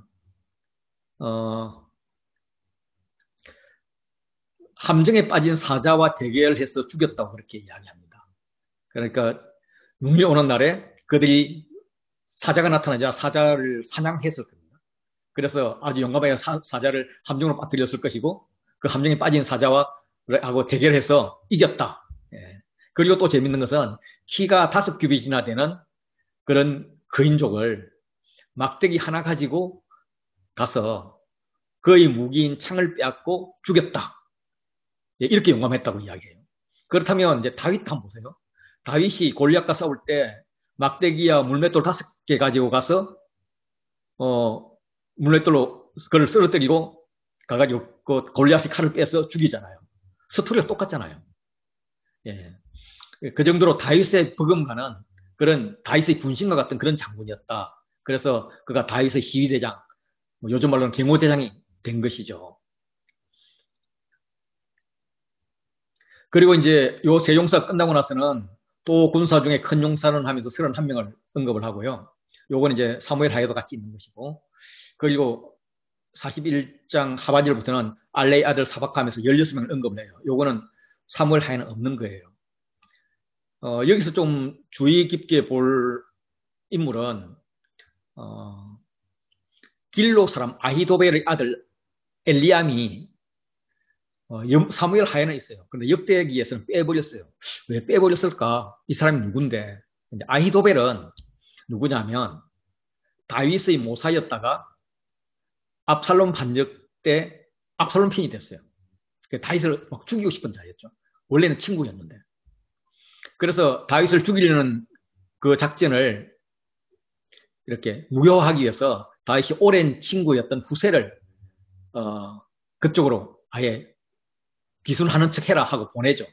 함정에 빠진 사자와 대결해서 죽였다고 그렇게 이야기합니다. 그러니까 눈이 오는 날에 그들이 사자가 나타나자 사자를 사냥했을 겁니다. 그래서 아주 용감하게 사자를 함정으로 빠뜨렸을 것이고 그 함정에 빠진 사자와 하고 대결해서 이겼다. 예. 그리고 또 재밌는 것은 키가 5규빗이나 되는 그런 거인족을 막대기 하나 가지고 가서 그의 무기인 창을 빼앗고 죽였다. 예, 이렇게 용감했다고 이야기해요. 그렇다면 이제 다윗 한번 보세요. 다윗이 골리앗과 싸울 때 막대기와 물맷돌 5개 가지고 가서 물맷돌로 그를 쓰러뜨리고 가가지고 그 골리앗의 칼을 빼서 죽이잖아요. 스토리가 똑같잖아요. 예. 그 정도로 다윗의 버금가는 그런 다윗의 분신과 같은 그런 장군이었다. 그래서 그가 다윗의 시위대장, 요즘 말로는 경호대장이 된 것이죠. 그리고 이제 요 세 용사 끝나고 나서는 또 군사 중에 큰 용사는 하면서 31명을 언급을 하고요. 요건 이제 사무엘 하에도 같이 있는 것이고. 그리고 41장 하반절부터는 알레의 아들 사박하면서 16명을 언급을 해요. 요거는 사무엘 하에는 없는 거예요. 여기서 좀 주의 깊게 볼 인물은 길로 사람 아히도벨의 아들 엘리암이 사무엘 하에는 있어요. 그런데 역대기에서는 빼버렸어요. 왜 빼버렸을까? 이 사람이 누군데? 아히도벨은 누구냐면 다윗의 모사였다가 압살롬 반역 때 압살롬 편이 됐어요. 다윗을 막 죽이고 싶은 자였죠. 원래는 친구였는데. 그래서 다윗을 죽이려는 그 작전을 이렇게 무효하기 위해서 다윗이 오랜 친구였던 후세를 그쪽으로 아예 비순하는 척 해라 하고 보내죠.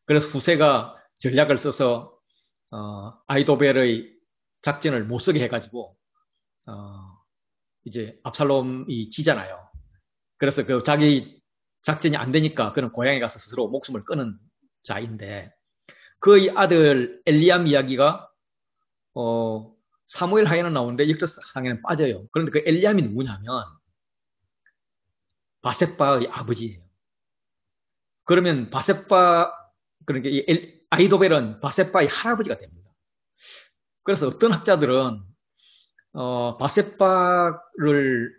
그래서 후세가 전략을 써서 아이도벨의 작전을 못 쓰게 해가지고 이제 압살롬이 지잖아요. 그래서 그 자기 작전이 안 되니까 그는 고향에 가서 스스로 목숨을 끊은 자인데 그의 아들 엘리암 이야기가 사무엘 하에는 나오는데 역사상에는 빠져요. 그런데 그 엘리암이 누구냐면 바셋바의 아버지예요. 그러면 바셋바 그러니까 이 아이도벨은 바셋바의 할아버지가 됩니다. 그래서 어떤 학자들은 바셋바를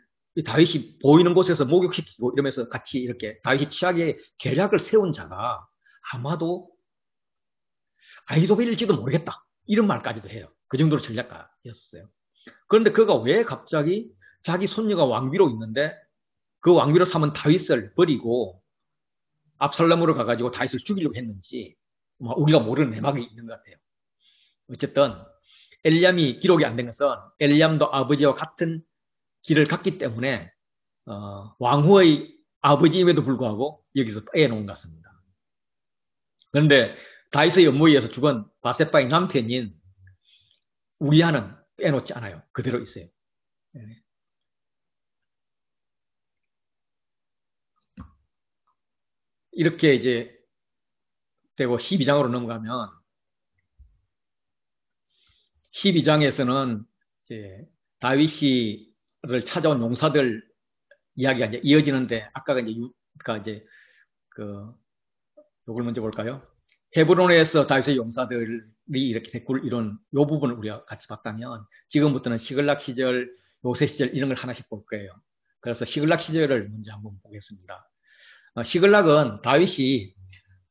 다윗이 보이는 곳에서 목욕시키고 이러면서 같이 이렇게 다윗이 취하게 계략을 세운 자가 아마도 아이도벨일지도 모르겠다. 이런 말까지도 해요. 그 정도로 전략가였어요. 그런데 그가 왜 갑자기 자기 손녀가 왕비로 있는데 그 왕비로 삼은 다윗을 버리고 압살롬으로 가가지고 다윗을 죽이려고 했는지 우리가 모르는 내막이 있는 것 같아요. 어쨌든 엘리암이 기록이 안 된 것은 엘리암도 아버지와 같은 길을 갔기 때문에 왕후의 아버지임에도 불구하고 여기서 빼놓은 것 같습니다. 그런데 다윗의 업무에 의해서 죽은 바셋바의 남편인 우리아는 빼놓지 않아요. 그대로 있어요. 이렇게 이제 되고 12장으로 넘어가면 12장에서는 이제 다윗이를 찾아온 용사들 이야기가 이제 이어지는데 아까가 이제 그 요걸 먼저 볼까요? 헤브론에서 다윗의 용사들이 이렇게 대꾸를 이룬 요 부분을 우리가 같이 봤다면 지금부터는 시글락 시절, 요새 시절 이런 걸 하나씩 볼 거예요. 그래서 시글락 시절을 먼저 한번 보겠습니다. 시글락은 다윗이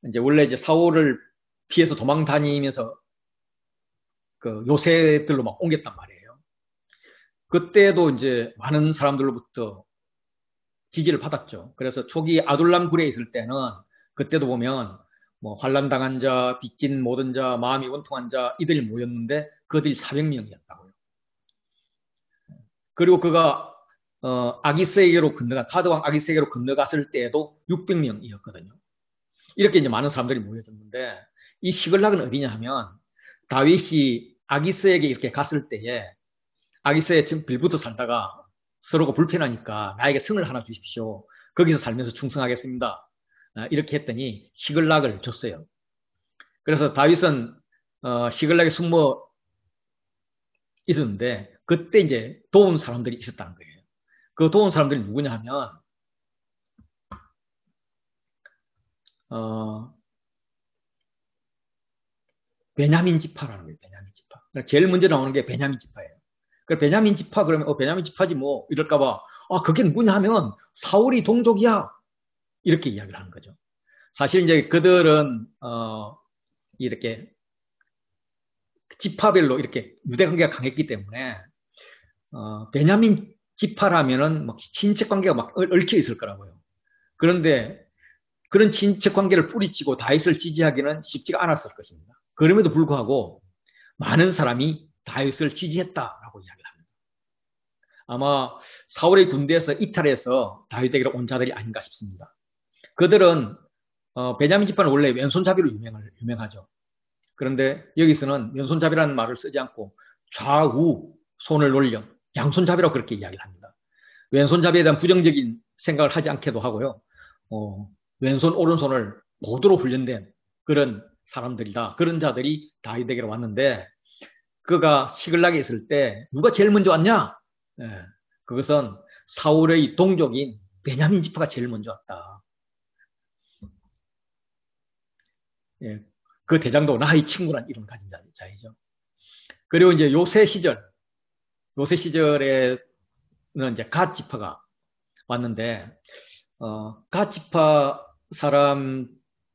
이제 원래 이제 사울을 피해서 도망 다니면서 그 요새들로 막 옮겼단 말이에요. 그때도 이제 많은 사람들로부터 지지를 받았죠. 그래서 초기 아둘람 굴에 있을 때는 그때도 보면 뭐 환난 당한 자, 빚진 모든 자, 마음이 원통한 자 이들이 모였는데 그들이 400명이었다고요. 그리고 그가 아기스에게로 건너간 카드왕 아기스에게로 건너갔을 때에도 600명이었거든요. 이렇게 이제 많은 사람들이 모여졌는데 이 시글락은 어디냐 하면 다윗이 아기스에게 이렇게 갔을 때에 아기스에 지금 빌부터 살다가 서로가 불편하니까 나에게 성을 하나 주십시오. 거기서 살면서 충성하겠습니다. 이렇게 했더니 시글락을 줬어요. 그래서 다윗은 시글락에 숨어 있었는데 그때 이제 도운 사람들이 있었다는 거예요. 그 도운 사람들이 누구냐 하면 베냐민 지파라는 거예요. 베냐민 지파. 제일 먼저 나오는 게 베냐민 지파예요. 그 베냐민 지파 그러면 베냐민 지파지 뭐 이럴까봐 그게 누구냐 하면 사울이 동족이야 이렇게 이야기를 하는 거죠. 사실 이제 그들은 이렇게 지파별로 이렇게 유대 관계가 강했기 때문에 베냐민 지파라면은 막 친척 관계가 막 얽혀 있을 거라고요. 그런데 그런 친척 관계를 뿌리치고 다윗을 지지하기는 쉽지가 않았을 것입니다. 그럼에도 불구하고 많은 사람이 다윗을 지지했다라고 이야기를 합니다. 아마 사울의 군대에서 이탈해서 다윗에게로 온 자들이 아닌가 싶습니다. 그들은 베냐민 지파는 원래 왼손잡이로 유명하죠. 그런데 여기서는 왼손잡이라는 말을 쓰지 않고 좌우 손을 놀려 양손잡이라고 그렇게 이야기를 합니다. 왼손잡이에 대한 부정적인 생각을 하지 않게도 하고요. 왼손 오른손을 모두로 훈련된 그런 사람들이다. 그런 자들이 다윗에게로 왔는데 그가 시글락에 있을 때 누가 제일 먼저 왔냐? 그것은 사울의 동족인 베냐민 지파가 제일 먼저 왔다. 그 대장도 나의 친구란 이름을 가진 자이죠. 그리고 이제 요새 시절에는 이제 갓 지파가 왔는데, 갓 지파 사람이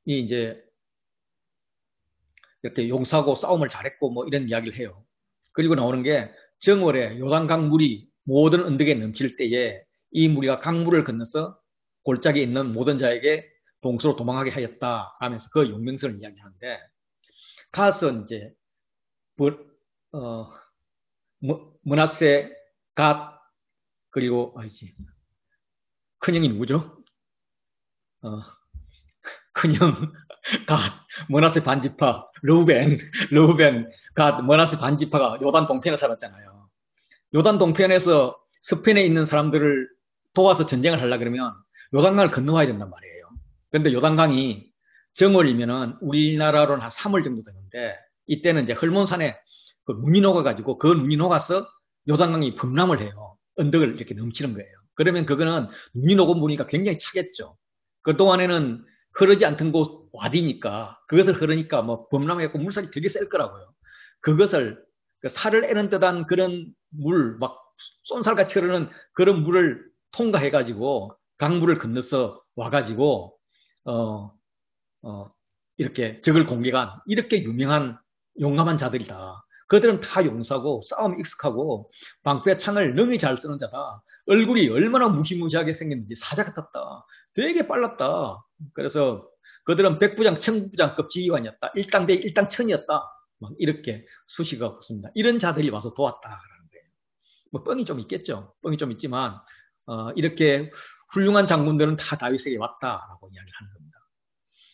이제 이렇게 용사고 싸움을 잘했고 뭐 이런 이야기를 해요. 그리고 나오는 게 정월에 요단강 물이 모든 언덕에 넘칠 때에 이 무리가 강물을 건너서 골짜기에 있는 모든 자에게 동서로 도망하게 하였다 하면서 그 용명성을 이야기하는데 갓은 이제 므낫세 갓 그리고 큰형이 누구죠? 큰형 갓 므낫세 반지파 르우벤 갓 므낫세 반지파가 요단 동편에 살았잖아요. 요단 동편에서 서편에 있는 사람들을 도와서 전쟁을 하려 그러면 요단강을 건너와야 된단 말이에요. 그런데 요단강이 정월이면은 우리나라로는 한 3월 정도 되는데 이때는 이제 헐몬산에 그 눈이 녹아가지고 그 눈이 녹아서 요단강이 범람을 해요. 언덕을 이렇게 넘치는 거예요. 그러면 그거는 눈이 녹은 물이니까 굉장히 차겠죠. 그동안에는 흐르지 않던 곳 와디니까 그것을 흐르니까 뭐 범람해갖고 물살이 되게 셀 거라고요. 그것을 그 살을 애는 듯한 그런 물, 막 쏜살같이 흐르는 그런 물을 통과해가지고 강물을 건너서 와가지고 이렇게 적을 공격한 이렇게 유명한 용감한 자들이다. 그들은 다 용사고 싸움이 익숙하고 방패 창을 능히 잘 쓰는 자다. 얼굴이 얼마나 무시무시하게 생겼는지 사자 같았다. 되게 빨랐다. 그래서 그들은 백부장, 천부장급 지휘관이었다. 일당대 일당천이었다. 막 이렇게 수식하고 있습니다. 이런 자들이 와서 도왔다라는 거예요. 뭐 뻥이 좀 있겠죠. 뻥이 좀 있지만 이렇게 훌륭한 장군들은 다 다윗에게 왔다라고 이야기를 하는 겁니다.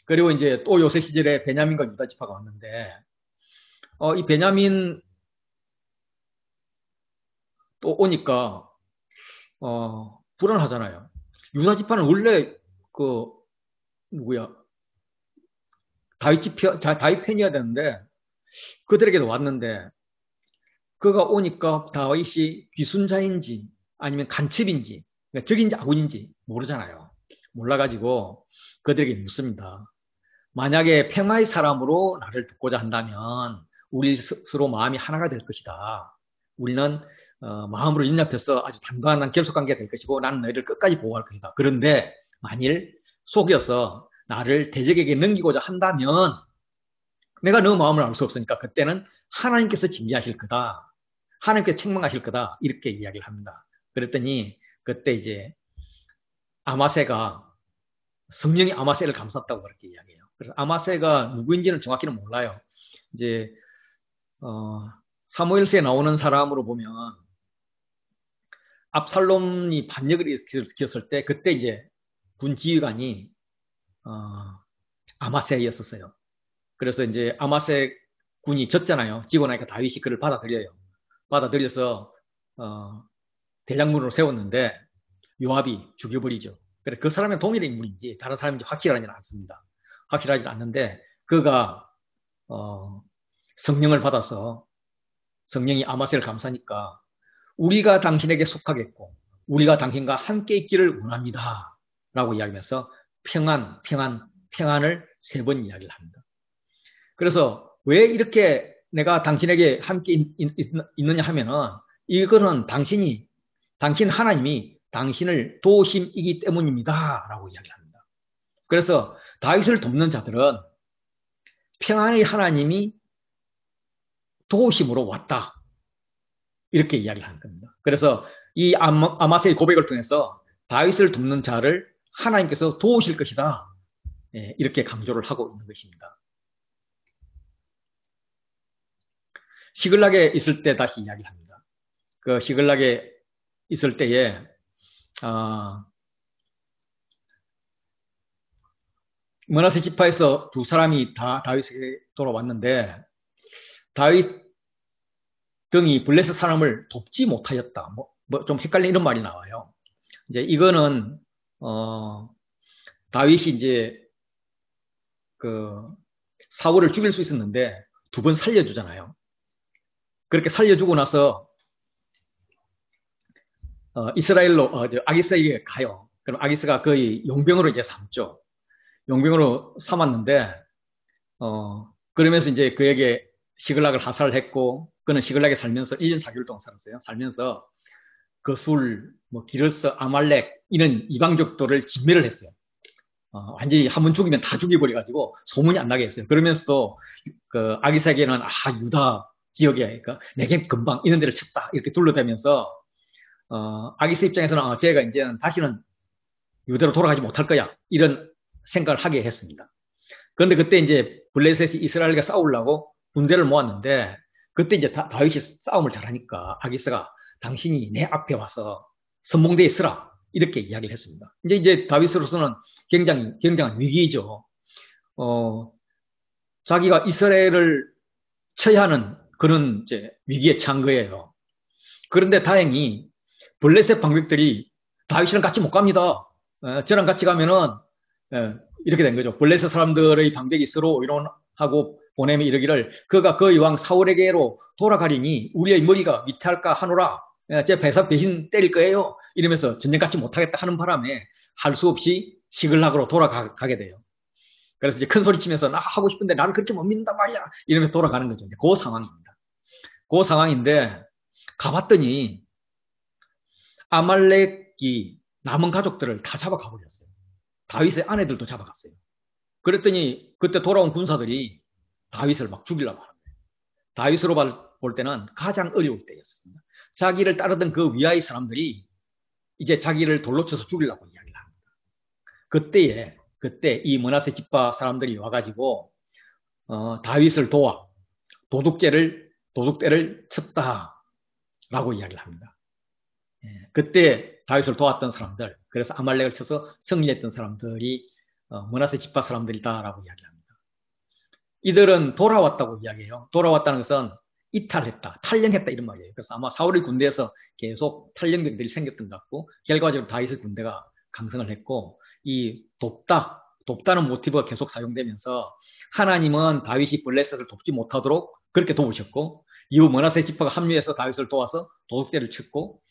그리고 이제 또 요새 시절에 베냐민과 유다 지파가 왔는데 이 베냐민 또 오니까 불안하잖아요. 유다 지파는 원래 그 누구야 다윗 편이어야 되는데 그들에게도 왔는데 그가 오니까 다윗이 귀순자인지 아니면 간첩인지 그러니까 적인지 아군인지 모르잖아요. 몰라가지고 그들에게 묻습니다. 만약에 평화의 사람으로 나를 돕고자 한다면 우리 스스로 마음이 하나가 될 것이다. 우리는 마음으로 연합해서 아주 단단한 결속관계가 될 것이고 나는 너희를 끝까지 보호할 것이다. 그런데 만일 속여서 나를 대적에게 넘기고자 한다면 내가 너 마음을 알 수 없으니까 그때는 하나님께서 징계하실 거다. 하나님께서 책망하실 거다. 이렇게 이야기를 합니다. 그랬더니 그때 이제 아마새가 성령이 아마새를 감쌌다고 그렇게 이야기해요. 그래서 아마새가 누구인지는 정확히는 몰라요. 이제 사무엘서에 나오는 사람으로 보면 압살롬이 반역을 일으켰을 때 그때 이제 군 지휘관이 아마새였었어요. 그래서 이제 아마새 군이 졌잖아요. 지고 나니까 다윗이 그를 받아들여요. 받아들여서 대장군으로 세웠는데 요압이 죽여버리죠. 그래서 그 사람의 동일한 인물인지 다른 사람인지 확실하지는 않습니다. 확실하지 않는데 그가 성령을 받아서 성령이 아마새를 감싸니까 우리가 당신에게 속하겠고 우리가 당신과 함께 있기를 원합니다. 라고 이야기하면서 평안을 3번 이야기를 합니다. 그래서 왜 이렇게 내가 당신에게 함께 있느냐 하면은 이거는 당신 하나님이 당신을 도우심이기 때문입니다. 라고 이야기합니다. 그래서 다윗을 돕는 자들은 평안의 하나님이 도우심으로 왔다. 이렇게 이야기를 하는 겁니다. 그래서 이 아마새의 고백을 통해서 다윗을 돕는 자를 하나님께서 도우실 것이다. 이렇게 강조를 하고 있는 것입니다. 시글락에 있을 때 다시 이야기합니다. 그 시글락에 있을 때에 므낫세 지파에서 2사람이 다 다윗에게 돌아왔는데 다윗 등이 블레셋 사람을 돕지 못하였다. 뭐 좀 헷갈리는 이런 말이 나와요. 이제 이거는 다윗이 이제 그 사울을 죽일 수 있었는데 2번 살려주잖아요. 그렇게 살려주고 나서 이스라엘로 아기스에게 가요. 그럼 아기스가 거의 용병으로 이제 삼죠. 용병으로 삼았는데 그러면서 이제 그에게 시글락을 하살을 했고 그는 시글락에 살면서 1년 4개월 동안 살았어요. 살면서 거술, 기르스, 아말렉 이런 이방족들을 진멸을 했어요. 완전히 한 번 죽이면 다 죽여버려가지고 소문이 안 나게 했어요. 그러면서도 그 아기스에게는 유다 지역에 그러니까 내게 금방 이런 데를 쳤다 이렇게 둘러대면서 아기스 입장에서는 제가 이제는 다시는 유대로 돌아가지 못할 거야 이런 생각을 하게 했습니다. 그런데 그때 이제 블레셋이 이스라엘과 싸우려고 군대를 모았는데 그때 이제 다윗이 싸움을 잘하니까 아기스가 당신이 내 앞에 와서 선봉대에 서라 이렇게 이야기를 했습니다. 이제 다윗으로서는 굉장한 위기죠. 자기가 이스라엘을 쳐야 하는 그런 이제 위기에 처한 거예요. 그런데 다행히 블레셋 방백들이 다윗이랑 같이 못 갑니다. 저랑 같이 가면은 이렇게 된 거죠. 블레셋 사람들의 방백이 서로 의논하고 보내면 이러기를 그가 그 이왕 사울에게로 돌아가리니 우리의 머리가 위태할까 하노라. 제 배신 때릴 거예요. 이러면서 전쟁 같이 못하겠다 하는 바람에 할 수 없이 시글락으로 돌아가게 돼요. 그래서 이제 큰 소리 치면서 나 하고 싶은데 나를 그렇게 못 믿는단 말이야. 이러면서 돌아가는 거죠. 그 상황입니다. 그 상황인데 가봤더니 아말렉이 남은 가족들을 다 잡아가 버렸어요. 다윗의 아내들도 잡아갔어요. 그랬더니 그때 돌아온 군사들이 다윗을 막 죽이려고 하는 거예요. 다윗으로 볼 때는 가장 어려울 때였습니다. 자기를 따르던 그 위아의 사람들이 이제 자기를 돌로 쳐서 죽이려고 이야기를 합니다. 그때 이 므낫세 지파 사람들이 와가지고 다윗을 도와 도둑대를 쳤다라고 이야기를 합니다. 그때 다윗을 도왔던 사람들, 그래서 아말렉을 쳐서 승리했던 사람들이 므낫세 지파 사람들이다라고 이야기합니다. 이들은 돌아왔다고 이야기해요. 돌아왔다는 것은 이탈했다, 탈영했다 이런 말이에요. 그래서 아마 사울의 군대에서 계속 탈영들이 생겼던 것 같고 결과적으로 다윗의 군대가 강성을 했고 이 돕다는 모티브가 계속 사용되면서 하나님은 다윗이 블레셋을 돕지 못하도록 그렇게 도우셨고 이후 머나세 지파가 합류해서 다윗을 도와서 도둑질을 쳤고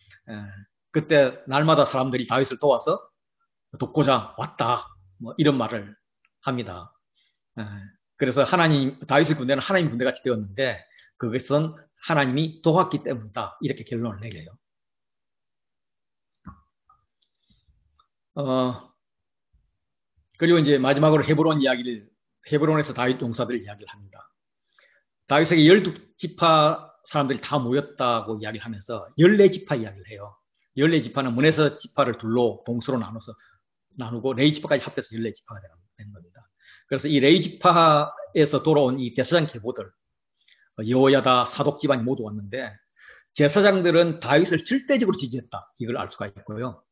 그때 날마다 사람들이 다윗을 도와서 돕고자 왔다. 뭐 이런 말을 합니다. 그래서 다윗의 군대는 하나님 군대같이 되었는데 그것은 하나님이 도왔기 때문이다. 이렇게 결론을 내려요. 그리고 이제 마지막으로 헤브론에서 다윗 용사들 이야기를 합니다. 다윗에게 12지파 사람들이 다 모였다고 이야기를 하면서 14지파 이야기를 해요. 14지파는 문에서 지파를 둘로 동서로 나누고 레이지파까지 합해서 14지파가 되는 겁니다. 그래서 이 레이지파에서 돌아온 이 대사장 계보들, 여호야다, 사독 집안이 모두 왔는데 제사장들은 다윗을 절대적으로 지지했다. 이걸 알 수가 있고요.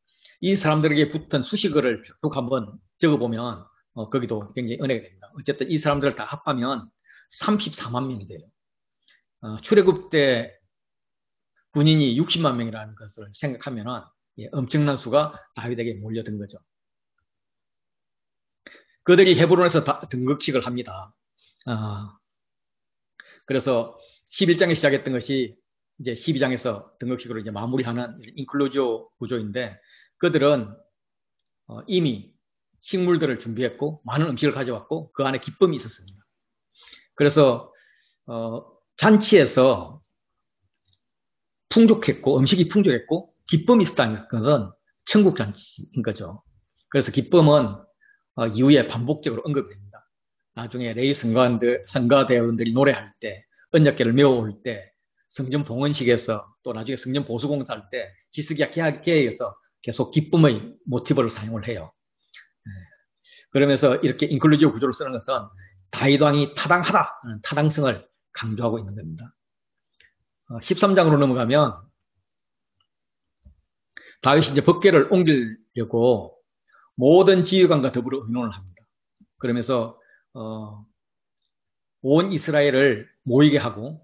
이 사람들에게 붙은 수식어를 쭉 한번 적어보면 거기도 굉장히 은혜가 됩니다. 어쨌든 이 사람들을 다 합하면 34만 명이 돼요. 출애굽 때 군인이 60만 명이라는 것을 생각하면 엄청난 수가 다윗에게 몰려든 거죠. 그들이 헤브론에서 등극식을 합니다. 그래서 11장에 시작했던 것이 이제 12장에서 등극식으로 이제 마무리하는 인클루지오 구조인데 그들은 이미 식물들을 준비했고 많은 음식을 가져왔고 그 안에 기쁨이 있었습니다. 그래서 잔치에서 풍족했고 음식이 풍족했고 기쁨이 있었다는 것은 천국 잔치인 거죠. 그래서 기쁨은 이후에 반복적으로 언급됩니다. 나중에 레위 성가대원들이 노래할 때 언약궤를 메워올 때 성전 봉헌식에서 또 나중에 성전 보수공사할 때 히스기야 계획에서 계속 기쁨의 모티브를 사용을 해요. 그러면서 이렇게 인클루지브 구조를 쓰는 것은 다윗 왕이 타당하다는 타당성을 강조하고 있는 겁니다. 13장으로 넘어가면 다윗이 이제 법궤를 옮기려고 모든 지휘관과 더불어 의논을 합니다. 그러면서 온 이스라엘을 모이게 하고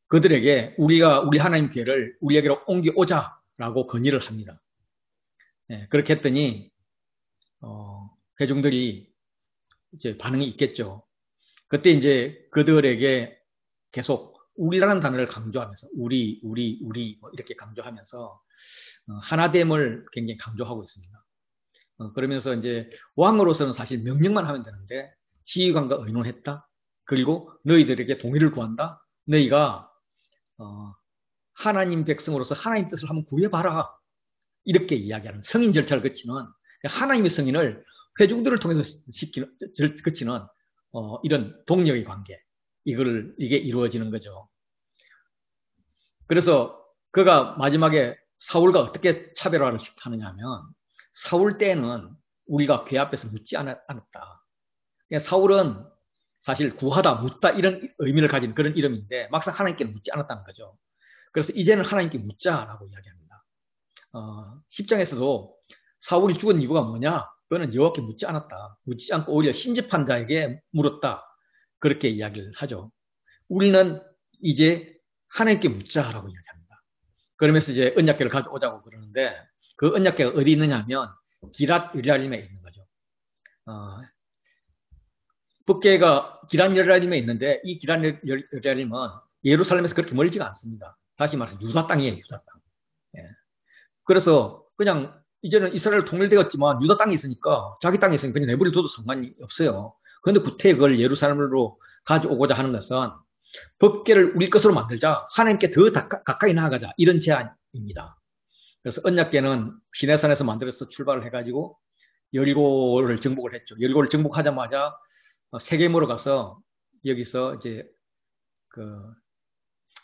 그들에게 우리 하나님 궤를 우리에게로 옮겨오자라고 건의를 합니다. 그렇게 했더니 회중들이 이제 반응이 있겠죠. 그때 이제 그들에게 계속 우리라는 단어를 강조하면서 우리 뭐 이렇게 강조하면서 하나됨을 굉장히 강조하고 있습니다. 그러면서 이제 왕으로서는 사실 명령만 하면 되는데 지휘관과 의논했다. 그리고 너희들에게 동의를 구한다. 너희가 하나님 백성으로서 하나님 뜻을 한번 구해봐라. 이렇게 이야기하는 성인 절차를 거치는 하나님의 성인을 회중들을 통해서 거치는 이런 동력의 관계. 이게 이루어지는 거죠. 그래서 그가 마지막에 사울과 어떻게 차별화를 하느냐 하면 사울 때는 우리가 궤 앞에서 묻지 않았다. 사울은 사실 구하다, 묻다 이런 의미를 가진 그런 이름인데 막상 하나님께 묻지 않았다는 거죠. 그래서 이제는 하나님께 묻자라고 이야기합니다. 10장에서도 사울이 죽은 이유가 뭐냐? 그거는 여호와께 묻지 않았다. 묻지 않고 오히려 신접한 자에게 물었다. 그렇게 이야기를 하죠. 우리는 이제 하나님께 묻자라고 이야기합니다. 그러면서 이제 언약궤를 가져오자고 그러는데 그 언약궤가 어디 있느냐 하면 기랏 여리알림에 있는 거죠. 법궤가 기랏 여리알림에 있는데 이 기랏 여리알림은 예루살렘에서 그렇게 멀지가 않습니다. 다시 말해서 유다 땅이에요. 유다 땅. 그래서 그냥 이제는 이스라엘 통일되었지만 유다 땅이 있으니까 자기 땅에 있으니까 그냥 내버려둬도 상관이 없어요. 그런데 구태 그걸 예루살렘으로 가져오고자 하는 것은 법궤를 우리 것으로 만들자. 하나님께 더 가까이 나아가자. 이런 제안입니다. 그래서 언약궤는 시내산에서 만들어서 출발을 해가지고 여리고를 정복을 했죠. 여리고를 정복하자마자 세겜으로 가서 여기서 이제 그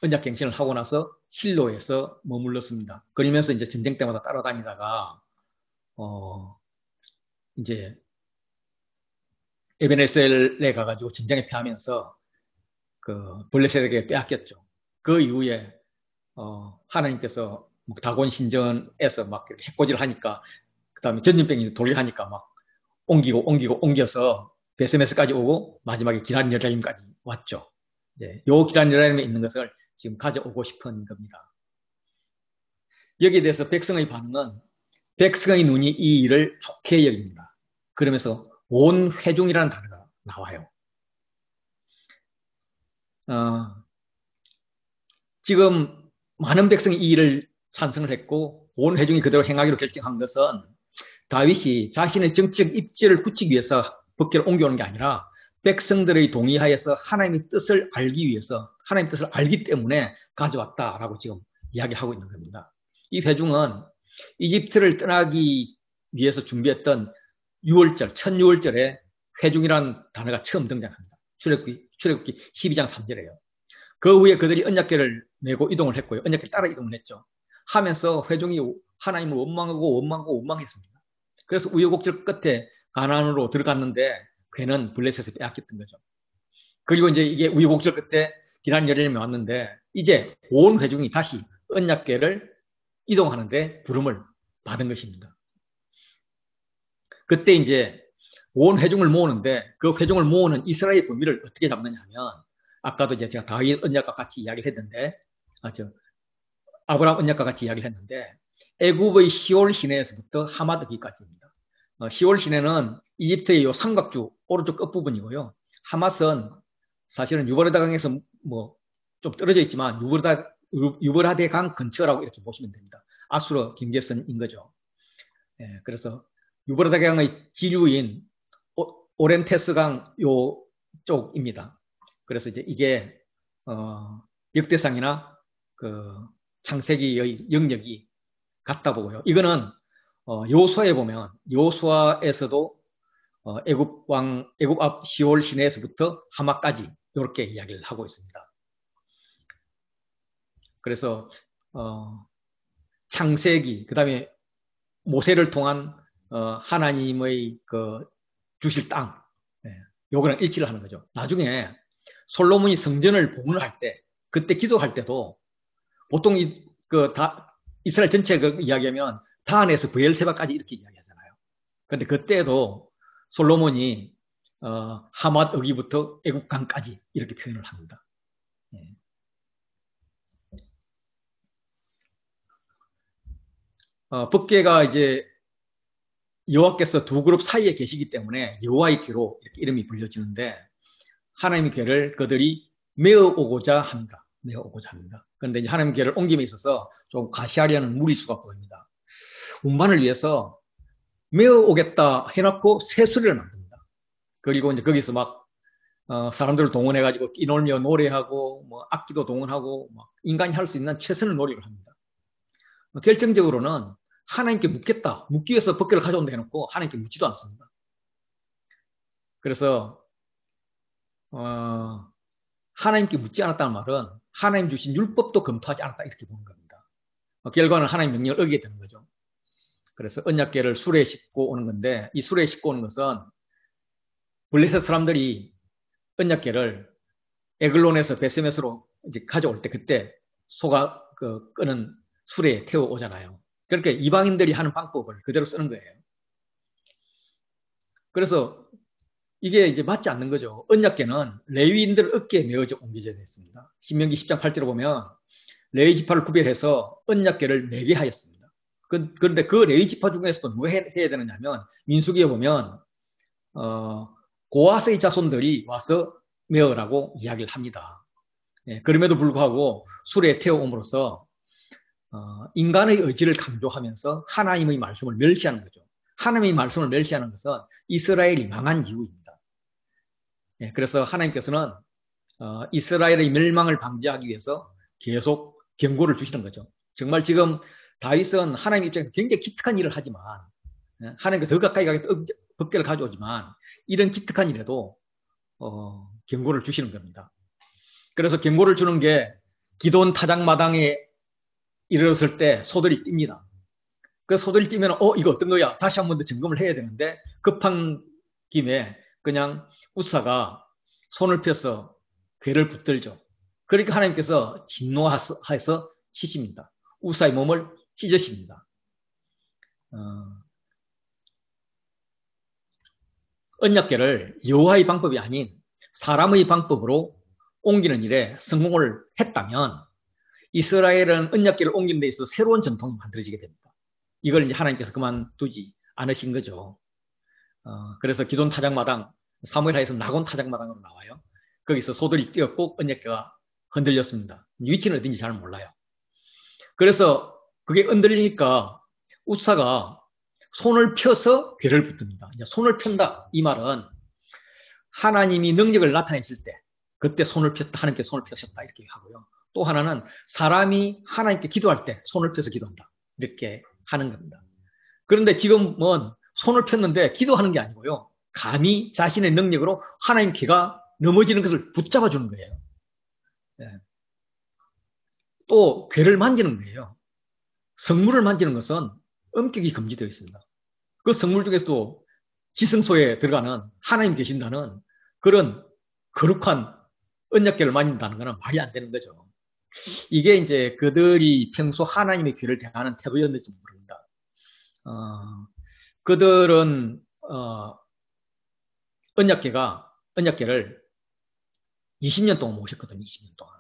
언약갱신을 하고 나서 실로에서 머물렀습니다. 그러면서 이제 전쟁 때마다 따라다니다가 이제 에베네셀에 가가지고 전쟁에 패하면서 그 블레셋에게 빼앗겼죠. 그 이후에 하나님께서 다곤 신전에서 막 해코지를 하니까 그 다음에 전염병이 돌려하니까 막 옮겨서 베스메스까지 오고 마지막에 기란 여라임까지 왔죠. 이제 요 기란 여라임에 있는 것을 지금 가져오고 싶은 겁니다. 여기에 대해서 백성의 반응은 백성의 눈이 이 일을 좋게 여깁니다. 그러면서 온 회중이라는 단어가 나와요. 지금 많은 백성이 이 일을 찬성을 했고 온 회중이 그대로 행하기로 결정한 것은 다윗이 자신의 정치적 입지를 굳히기 위해서 법궤를 옮겨오는 게 아니라 백성들의 동의하에서 하나님의 뜻을 알기 위해서 하나님의 뜻을 알기 때문에 가져왔다라고 지금 이야기하고 있는 겁니다. 이 회중은 이집트를 떠나기 위해서 준비했던 6월절, 첫 6월절에 회중이라는 단어가 처음 등장합니다. 출애굽기 12장 3절에요. 그 후에 그들이 언약궤를 메고 이동을 했고요. 언약궤를 따라 이동을 했죠. 하면서 회중이 하나님을 원망했습니다. 그래서 우여곡절 끝에 가나안으로 들어갔는데 궤는 블레셋에서 빼앗겼던 거죠. 그리고 이제 이게 우여곡절 끝에 기란 여름이 왔는데 이제 온 회중이 다시 언약궤를 이동하는데 부름을 받은 것입니다. 그때 이제 온 회중을 모으는데 그 회중을 모으는 이스라엘 범위를 어떻게 잡느냐 하면 아까도 이제 제가 다윗 언약과 같이 이야기를 했는데 아브라함 언약과 같이 이야기를 했는데 애굽의 시올 시내에서부터 하마드기까지입니다. 시올 시내는 이집트의 요 삼각주 오른쪽 끝부분이고요. 하맛은 사실은 유브라데 강에서 뭐 좀 떨어져 있지만 유브라데 강 근처라고 이렇게 보시면 됩니다. 아수르 경계선인 거죠. 예, 그래서 유브라데 강의 지류인 오렌테스 강 요 쪽입니다. 그래서 이제 이게 역대상이나 그 창세기의 영역이 같다 보고요. 이거는 요수아에 보면 요수아에서도 애굽 앞 시올 시내에서부터 하마까지 이렇게 이야기를 하고 있습니다. 그래서 창세기 그다음에 모세를 통한 하나님의 그 주실 땅 요거는 일치를 하는 거죠. 나중에 솔로몬이 성전을 봉헌할 때 그때 기도할 때도 보통 이스라엘 전체 이야기하면 다한에서 브엘세바까지 이렇게 이야기하잖아요. 그런데 그때도 솔로몬이 하맛 어기부터 애국강까지 이렇게 표현을 합니다. 예. 법궤가 이제 여호와께서 두 그룹 사이에 계시기 때문에 여호와의 궤로 이렇게 이름이 불려지는데 하나님의 궤를 그들이 메어오고자 합니다. 그런데 이제 하나님의 궤를 옮김에 있어서 좀 과시하려는 무리수가 보입니다. 운반을 위해서 메어오겠다 해놓고 새수리를 만듭니다. 그리고 이제 거기서 막 사람들을 동원해가지고 끼놀며 노래하고 뭐 악기도 동원하고 인간이 할 수 있는 최선의 노력을 합니다. 결정적으로는 하나님께 묻기 위해서 법궤를 가져온다 해놓고 하나님께 묻지도 않습니다. 그래서 하나님께 묻지 않았다는 말은 하나님 주신 율법도 검토하지 않았다 이렇게 보는 겁니다. 결과는 하나님 명령을 어기게 되는 거죠. 그래서 언약궤를 수레에 싣고 오는 건데 이 수레에 싣고 오는 것은 블레셋 사람들이 언약궤를 에글론에서 베세메스로 이제 가져올 때 그때 소가 끄는 수레에 태워 오잖아요. 그렇게 이방인들이 하는 방법을 그대로 쓰는 거예요. 그래서 이게 이제 맞지 않는 거죠. 언약궤는 레위인들 어깨에 메어져 옮겨져야 됐습니다. 신명기 10장 8절에 보면 레위 지파를 구별해서 언약궤를 매게 하였습니다. 그런데 그 레위 지파 중에서도 왜 해야 되느냐 하면 민수기에 보면 고아스의 자손들이 와서 메어라고 이야기를 합니다. 예, 그럼에도 불구하고 수레에 태워옴으로써 인간의 의지를 강조하면서 하나님의 말씀을 멸시하는 거죠. 하나님의 말씀을 멸시하는 것은 이스라엘이 망한 이유입니다. 예, 그래서 하나님께서는 이스라엘의 멸망을 방지하기 위해서 계속 경고를 주시는 거죠. 정말 지금 다윗은 하나님 입장에서 굉장히 기특한 일을 하지만 하나님께 더 가까이 가겠다 법궤를 가져오지만 이런 기특한 일에도 경고를 주시는 겁니다. 그래서 경고를 주는 게 기도원 타작마당에 이르렀을 때 소들이 뜁니다. 그 소들이 뛰면 이거 어떤 거야? 다시 한 번 더 점검을 해야 되는데 급한 김에 그냥 우사가 손을 펴서 궤를 붙들죠. 그러니까 하나님께서 진노하여서 치십니다. 우사의 몸을 찢으십니다. 언약궤를 여호와의 방법이 아닌 사람의 방법으로 옮기는 일에 성공을 했다면 이스라엘은 언약궤를 옮기는 데 있어서 새로운 전통이 만들어지게 됩니다. 이걸 이제 하나님께서 그만두지 않으신 거죠. 그래서 기존 타작마당, 사무엘하에서 낙원 타작마당으로 나와요. 거기서 소들이 뛰었고 언약궤가 흔들렸습니다. 위치는 어딘지 잘 몰라요. 그래서 그게 흔들리니까 우사가 손을 펴서 궤를 붙듭니다. 이제 손을 편다. 이 말은 하나님이 능력을 나타냈을 때 그때 손을 폈다. 하나님께 손을 펴셨다. 이렇게 하고요. 또 하나는 사람이 하나님께 기도할 때 손을 펴서 기도한다. 이렇게 하는 겁니다. 그런데 지금은 손을 폈는데 기도하는 게 아니고요. 감히 자신의 능력으로 하나님 귀가 넘어지는 것을 붙잡아 주는 거예요. 네. 또 궤를 만지는 거예요. 성물을 만지는 것은 엄격히 금지되어 있습니다. 그 성물 중에서도 지성소에 들어가는 하나님 계신다는 그런 거룩한 언약궤를 만진다는 것은 말이 안 되는 거죠. 이게 이제 그들이 평소 하나님의 귀를 대하는 태도였는지 모릅니다. 그들은 언약궤를 20년 동안 모셨거든요. 20년 동안.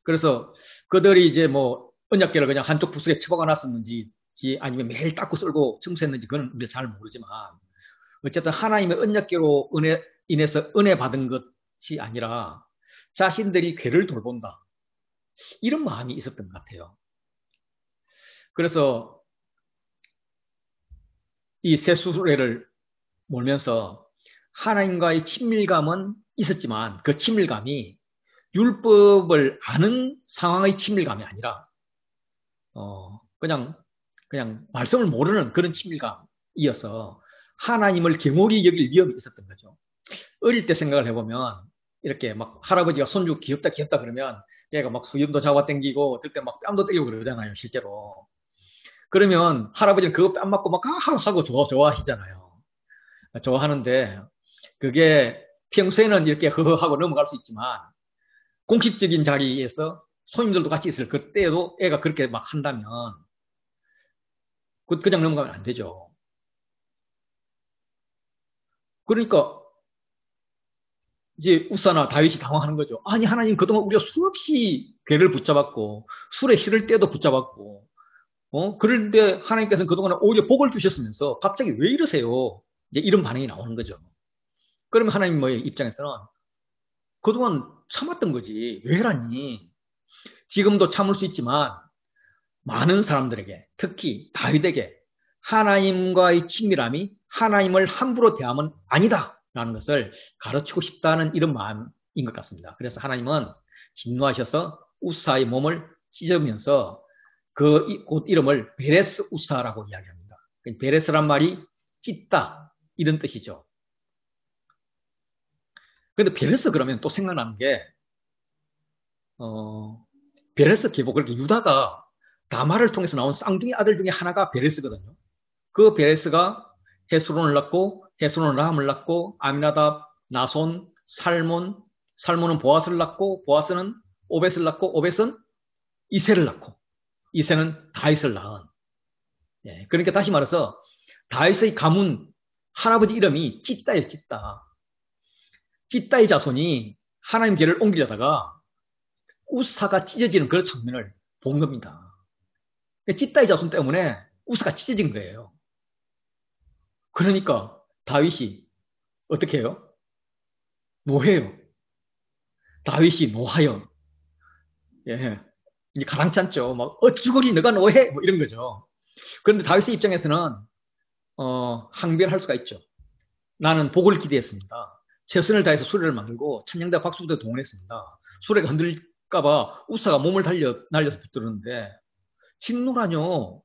그래서 그들이 이제 뭐 언약궤를 그냥 한쪽 부스에 처박아 놨었는지 아니면 매일 닦고 쓸고 청소했는지 그건 우리가 잘 모르지만 어쨌든 하나님의 언약궤로 인해서 은혜 받은 것이 아니라 자신들이 궤를 돌본다. 이런 마음이 있었던 것 같아요. 그래서 이 세수레를 몰면서 하나님과의 친밀감은 있었지만 그 친밀감이 율법을 아는 상황의 친밀감이 아니라 그냥 말씀을 모르는 그런 친밀감이어서 하나님을 경홀히 여길 위험이 있었던 거죠. 어릴 때 생각을 해보면 이렇게 막 할아버지가 손주 귀엽다 그러면 얘가 막 수염도 잡아당기고 어떨 때 막 뺨도 때리고 그러잖아요, 실제로. 그러면 할아버지는 그거 뺨 맞고 막 하고 좋아하시잖아요. 좋아하는데 그게 평소에는 이렇게 허허하고 넘어갈 수 있지만 공식적인 자리에서 손님들도 같이 있을 그때에도 애가 그렇게 막 한다면 그냥 넘어가면 안 되죠. 그러니까 이제 우사나 다윗이 당황하는 거죠. 아니 하나님 그동안 우리가 수없이 괴를 붙잡았고 술에 실을 때도 붙잡았고 그런데 하나님께서는 그동안 오히려 복을 주셨으면서 갑자기 왜 이러세요? 이제 이런 반응이 나오는 거죠. 그러면 하나님의 입장에서는 그동안 참았던 거지. 왜 이러니? 지금도 참을 수 있지만 많은 사람들에게 특히 다윗에게 하나님과의 친밀함이 하나님을 함부로 대하면 아니다 라는 것을 가르치고 싶다는 이런 마음인 것 같습니다. 그래서 하나님은 진노하셔서 우사의 몸을 찢으면서 그 곳 이름을 베레스 우사라고 이야기합니다. 베레스란 말이 찢다 이런 뜻이죠. 그런데 베레스 그러면 또 생각나는 게 베레스 계보 그렇게 유다가 다말을 통해서 나온 쌍둥이 아들 중에 하나가 베레스거든요. 그 베레스가 헤스론을 낳고 헤스론은 라함을 낳고 아미나답, 나손, 살몬은 보아스를 낳고 보아스는 오벳을 낳고 오벳은 이새를 낳고 이새는 다윗을 낳은. 예, 그러니까 다시 말해서 다윗의 가문 할아버지 이름이 찢다예요. 찢다. 찢다의 자손이 하나님 궤를 옮기려다가 우사가 찢어지는 그런 장면을 본 겁니다. 찢다의 자손 때문에 우사가 찢어진 거예요. 그러니까 다윗이 어떻게 해요? 노해요. 다윗이 노하여. 예. 이제 가랑치 않죠. 막, 죽으리, 너가 노해! 뭐 이런 거죠. 그런데 다윗의 입장에서는, 항변할 수가 있죠. 나는 복을 기대했습니다. 최선을 다해서 수레를 만들고, 찬양대 박수부대 동원했습니다. 수레가 흔들릴까봐 우사가 몸을 날려서 붙들었는데, 진노라뇨.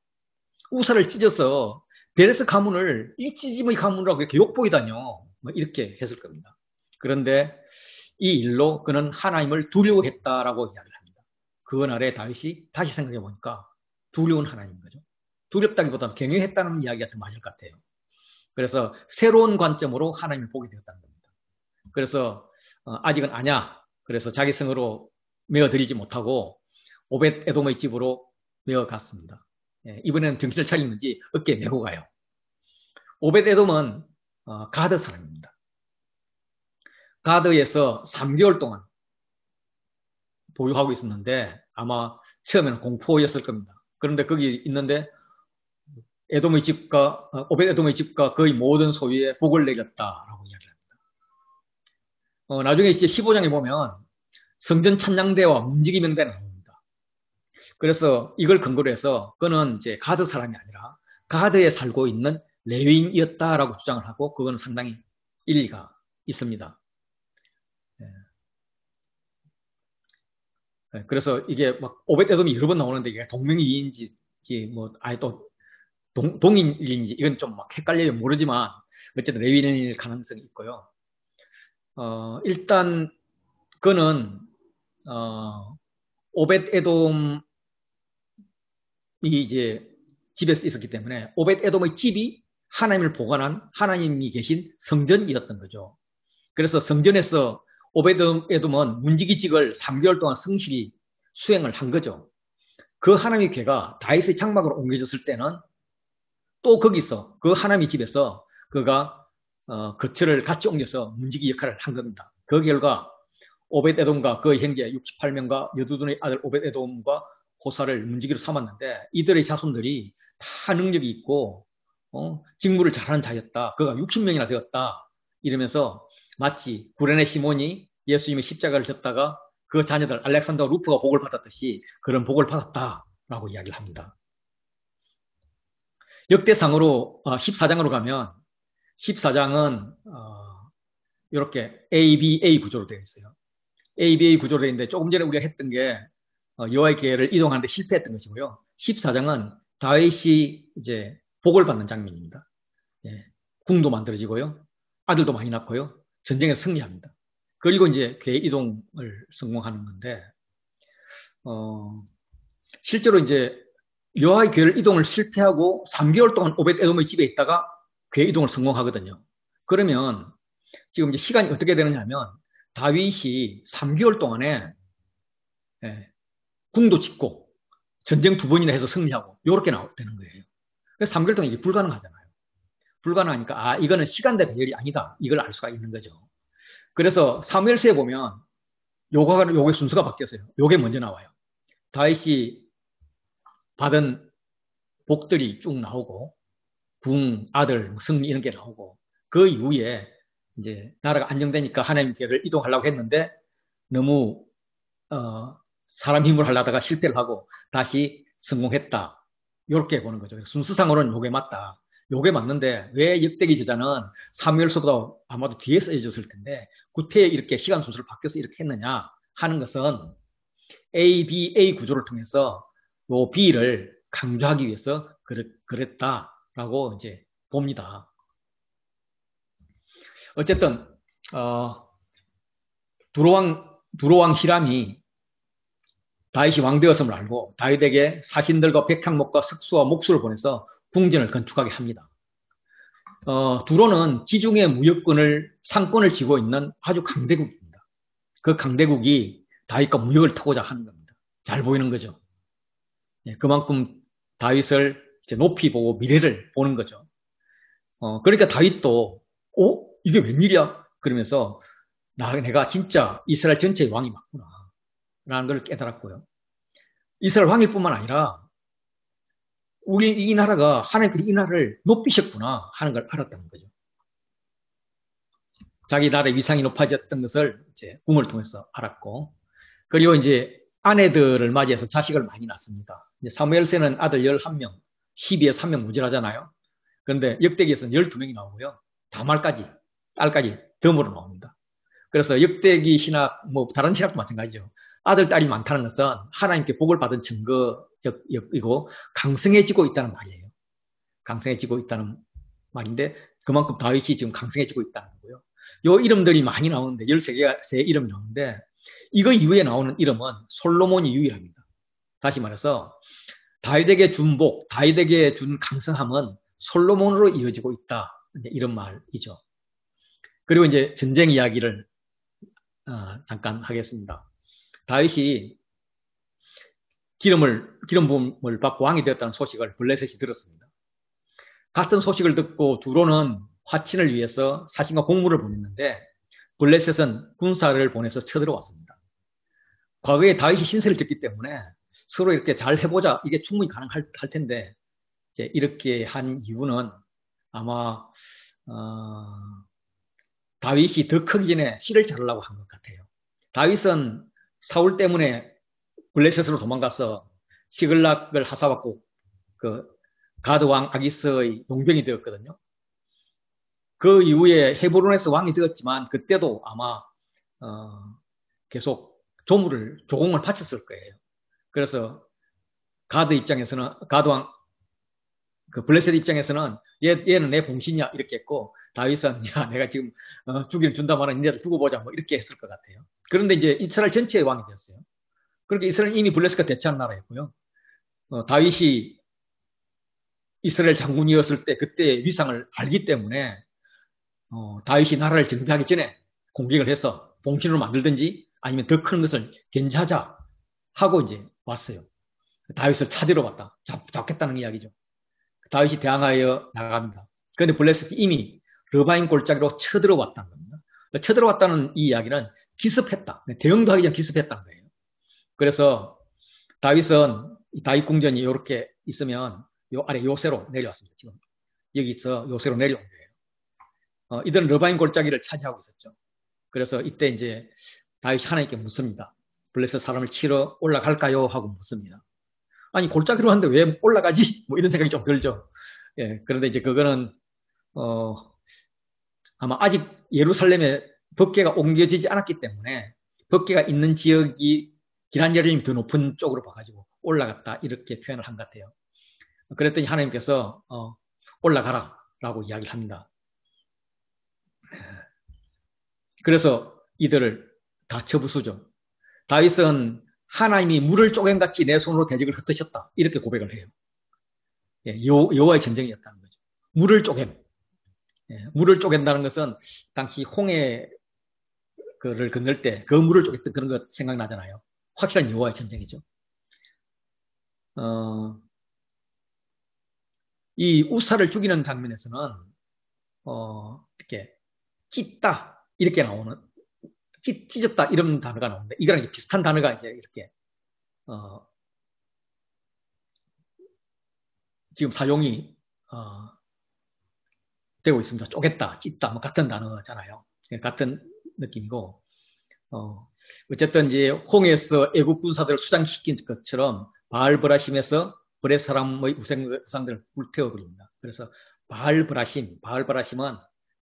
우사를 찢어서 베레스 가문을 이 찢임의 가문이라고 이렇게 욕보이다뇨. 뭐 이렇게 했을 겁니다. 그런데 이 일로 그는 하나님을 두려워했다라고 이야기를 합니다. 그날에 다윗이 다시 생각해 보니까 두려운 하나님인 거죠. 두렵다기보다는 경외했다는 이야기가 더 맞을 것 같아요. 그래서 새로운 관점으로 하나님을 보게 되었다는 겁니다. 그래서 아직은 아냐. 그래서 자기 성으로 메어드리지 못하고 오벳 에돔의 집으로 메어갔습니다. 예, 이번에는 정신을 차리는지 어깨에 메고 가요. 오벳 에돔은 가드 사람입니다. 가드에서 3개월 동안 보유하고 있었는데 아마 처음에는 공포였을 겁니다. 그런데 거기 있는데 오벳 에돔의 집과 거의 모든 소유에 복을 내렸다라고 이야기합니다. 나중에 이제 15장에 보면 성전 찬양대와 문지기 명단이 나옵니다. 그래서 이걸 근거로 해서 그는 이제 가드 사람이 아니라 가드에 살고 있는 레위인이었다라고 주장을 하고 그거는 상당히 일리가 있습니다. 그래서 이게 막 오벳 에돔이 여러 번 나오는데 이게 동명이인지 뭐 아예 또 동인인지 이건 좀 막 헷갈려요. 모르지만 어쨌든 레위인일 가능성이 있고요. 일단 그는 오벳 에돔이 이제 집에서 있었기 때문에 오벳 에돔의 집이 하나님을 보관한 하나님이 계신 성전이었던 거죠. 그래서 성전에서 오벳 에돔은 문지기직을 3개월 동안 성실히 수행을 한 거죠. 그 하나님의 궤가 다윗의 장막으로 옮겨졌을 때는 또 거기서 그 하나님의 집에서 그가 거처를 같이 옮겨서 문지기 역할을 한 겁니다. 그 결과 오벳 에돔과 그의 형제 68명과 여두둔의 아들 오벳 에돔과 호사를 문지기로 삼았는데 이들의 자손들이 다 능력이 있고 직무를 잘하는 자였다. 그가 60명이나 되었다. 이러면서 마치 구레네 시몬이 예수님의 십자가를 졌다가 그 자녀들 알렉산더 루프가 복을 받았듯이 그런 복을 받았다라고 이야기를 합니다. 역대상으로 14장으로 가면 14장은 이렇게 ABA 구조로 되어 있어요. ABA 구조로 되어 있는데 조금 전에 우리가 했던 게 여호와의 궤를 이동하는데 실패했던 것이고요. 14장은 다윗이 이제 복을 받는 장면입니다. 예, 궁도 만들어지고요. 아들도 많이 낳고요. 전쟁에 승리합니다. 그리고 이제 궤 이동을 성공하는 건데 실제로 이제 여호와의 궤를 이동을 실패하고 3개월 동안 오벳 에돔의 집에 있다가 궤 이동을 성공하거든요. 그러면 지금 이제 시간이 어떻게 되느냐면 다윗이 3개월 동안에 궁도 짓고 전쟁 2번이나 해서 승리하고 이렇게 되는 거예요. 그래서 3개월 동안 이게 불가능하잖아요. 불가능하니까 이거는 시간대 배열이 아니다. 이걸 알 수가 있는 거죠. 그래서 사무엘서에 보면 요게 순서가 바뀌었어요. 요게 먼저 나와요. 다윗이 받은 복들이 쭉 나오고 궁, 아들, 승리 이런 게 나오고 그 이후에 이제 나라가 안정되니까 하나님 궤를 이동하려고 했는데 너무 사람 힘으로 하려다가 실패를 하고 다시 성공했다. 이렇게 보는 거죠. 순서상으로는 요게 맞다. 요게 맞는데 왜 역대기 저자는 사무엘서보다 아마도 뒤에 써졌을 텐데 구태에 이렇게 시간 순서를 바뀌어서 이렇게 했느냐 하는 것은 ABA 구조를 통해서 요 B를 강조하기 위해서 그랬다라고 이제 봅니다. 어쨌든 두로왕 히람이 다윗이 왕되었음을 알고 다윗에게 사신들과 백향목과 석수와 목수를 보내서 궁전을 건축하게 합니다. 두로는 지중해 무역권을 상권을 쥐고 있는 아주 강대국입니다. 그 강대국이 다윗과 무역을 타고자 하는 겁니다. 잘 보이는 거죠. 그만큼 다윗을 이제 높이 보고 미래를 보는 거죠. 그러니까 다윗도 이게 웬일이야? 그러면서 내가 진짜 이스라엘 전체의 왕이 맞구나 라는 걸 깨달았고요. 이스라엘 왕일 뿐만 아니라 우리 이 나라가 하나님께서 이 나라를 높이셨구나 하는 걸 알았다는 거죠. 자기 나라의 위상이 높아졌던 것을 이제 꿈을 통해서 알았고, 그리고 이제 아내들을 맞이해서 자식을 많이 낳습니다. 사무엘서는 아들 11명, 12에 3명 무질하잖아요. 그런데 역대기에서는 12명이 나오고요. 다말까지, 딸까지 덤으로 나옵니다. 그래서 역대기 신학, 뭐 다른 신학도 마찬가지죠. 아들, 딸이 많다는 것은 하나님께 복을 받은 증거이고 강성해지고 있다는 말이에요. 강성해지고 있다는 말인데 그만큼 다윗이 지금 강성해지고 있다는 거고요. 요 이름들이 많이 나오는데 13개 이름이 나오는데 이거 이후에 나오는 이름은 솔로몬이 유일합니다. 다시 말해서 다윗에게 준 복, 다윗에게 준 강성함은 솔로몬으로 이어지고 있다. 이런 말이죠. 그리고 이제 전쟁 이야기를 잠깐 하겠습니다. 다윗이 기름 부음을 받고 왕이 되었다는 소식을 블레셋이 들었습니다. 같은 소식을 듣고 두로는 화친을 위해서 사신과 공무를 보냈는데 블레셋은 군사를 보내서 쳐들어왔습니다. 과거에 다윗이 신세를 졌기 때문에 서로 이렇게 잘 해보자 이게 충분히 가능할 텐데 이제 이렇게 한 이유는 아마 다윗이 더 크기 전에 씨를 자르려고 한 것 같아요. 다윗은 사울 때문에 블레셋으로 도망가서 시글락을 하사받고 그 가드 왕 아기스의 용병이 되었거든요. 그 이후에 헤브론에서 왕이 되었지만 그때도 아마 계속 조공을 바쳤을 거예요. 그래서 가드 입장에서는 가드 왕 그 블레셋 입장에서는 얘는 내 봉신이야 이렇게 했고 다윗은 야 내가 지금 주기를 준다마는 니네들 두고 보자 뭐 이렇게 했을 것 같아요. 그런데 이제 이스라엘 전체의 왕이 되었어요. 그렇게 이스라엘은 이미 블레셋과 대치한 나라였고요. 다윗이 이스라엘 장군이었을 때 그때의 위상을 알기 때문에 다윗이 나라를 정비하기 전에 공격을 해서 봉신으로 만들든지 아니면 더 큰 것을 견제하자 하고 이제 왔어요. 다윗을 차지러 왔다. 잡겠다는 이야기죠. 다윗이 대항하여 나갑니다. 그런데 블레셋이 이미 르바임 골짜기로 쳐들어왔다는 겁니다. 쳐들어왔다는 이 이야기는 기습했다. 대응도 하기 전에 기습했다는 거예요. 그래서 다윗은 다윗 궁전이 이렇게 있으면 요 아래 요새로 내려왔습니다. 지금 여기서 요새로 내려온 거예요. 이들은 르바임 골짜기를 차지하고 있었죠. 그래서 이때 이제 다윗이 하나님께 묻습니다. 블레셋 사람을 치러 올라갈까요? 하고 묻습니다. 아니 골짜기로 하는데 왜 올라가지? 뭐 이런 생각이 좀 들죠. 예, 그런데 이제 그거는 아마 아직 예루살렘에 법궤가 옮겨지지 않았기 때문에 법궤가 있는 지역이 기란예루살렘이 더 높은 쪽으로 봐가지고 올라갔다 이렇게 표현을 한 것 같아요. 그랬더니 하나님께서 올라가라 라고 이야기를 합니다. 그래서 이들을 다 쳐부수죠. 다윗은 하나님이 물을 쪼갠같이 내 손으로 대적을 흩으셨다 이렇게 고백을 해요. 예, 여호와의 전쟁이었다는 거죠. 물을 쪼갠. 예, 물을 쪼갠다는 것은 당시 홍해를 건널 때 그 물을 쪼갰던 그런 것 생각나잖아요. 확실한 여호와의 전쟁이죠. 이 우사를 죽이는 장면에서는 이렇게 찢다 이렇게 나오는 찢었다 이런 단어가 나오는데 이거랑 이제 비슷한 단어가 이제 이렇게 지금 사용이 되고 있습니다. 쪼갰다, 찢다 뭐 같은 단어잖아요. 같은 느낌이고 어쨌든 이제 홍해에서 애국 군사들을 수장시킨 것처럼 바알브라심에서 브레 사람의 우상들을 불태워버립니다. 그래서 바알브라심은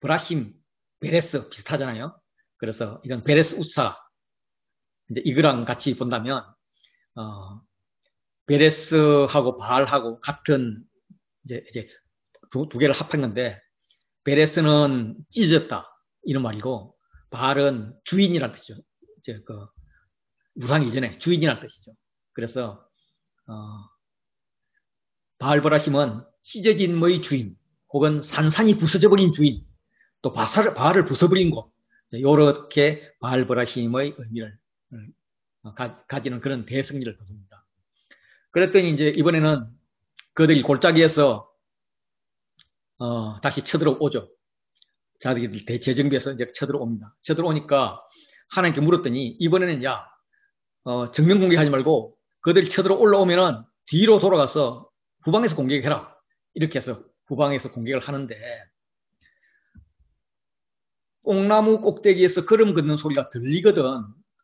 브라심, 베레스 비슷하잖아요. 그래서 이건 베레스 우사 이제 이거랑 같이 본다면 베레스하고 바알하고 같은 이제 두 개를 합한 건데 베레스는 찢어졌다 이런 말이고 바알은 주인이라는 뜻이죠. 이제 그 우상 이전에 주인이라는 뜻이죠. 그래서 바알브라심은 찢어진 뭐의 주인 혹은 산산이 부서져 버린 주인 또 바알을 부숴버린 곳 이렇게 바알브라심의 의미를 가지는 그런 대승리를 거둡니다. 그랬더니 이제 이번에는 그들이 골짜기에서 다시 쳐들어오죠. 자기들 대재정비해서 이제 쳐들어옵니다. 쳐들어오니까 하나님께 물었더니 이번에는 야 정면 공격하지 말고 그들이 쳐들어 올라오면은 뒤로 돌아가서 후방에서 공격해라. 이렇게 해서 후방에서 공격을 하는데 뽕나무 꼭대기에서 걸음 걷는 소리가 들리거든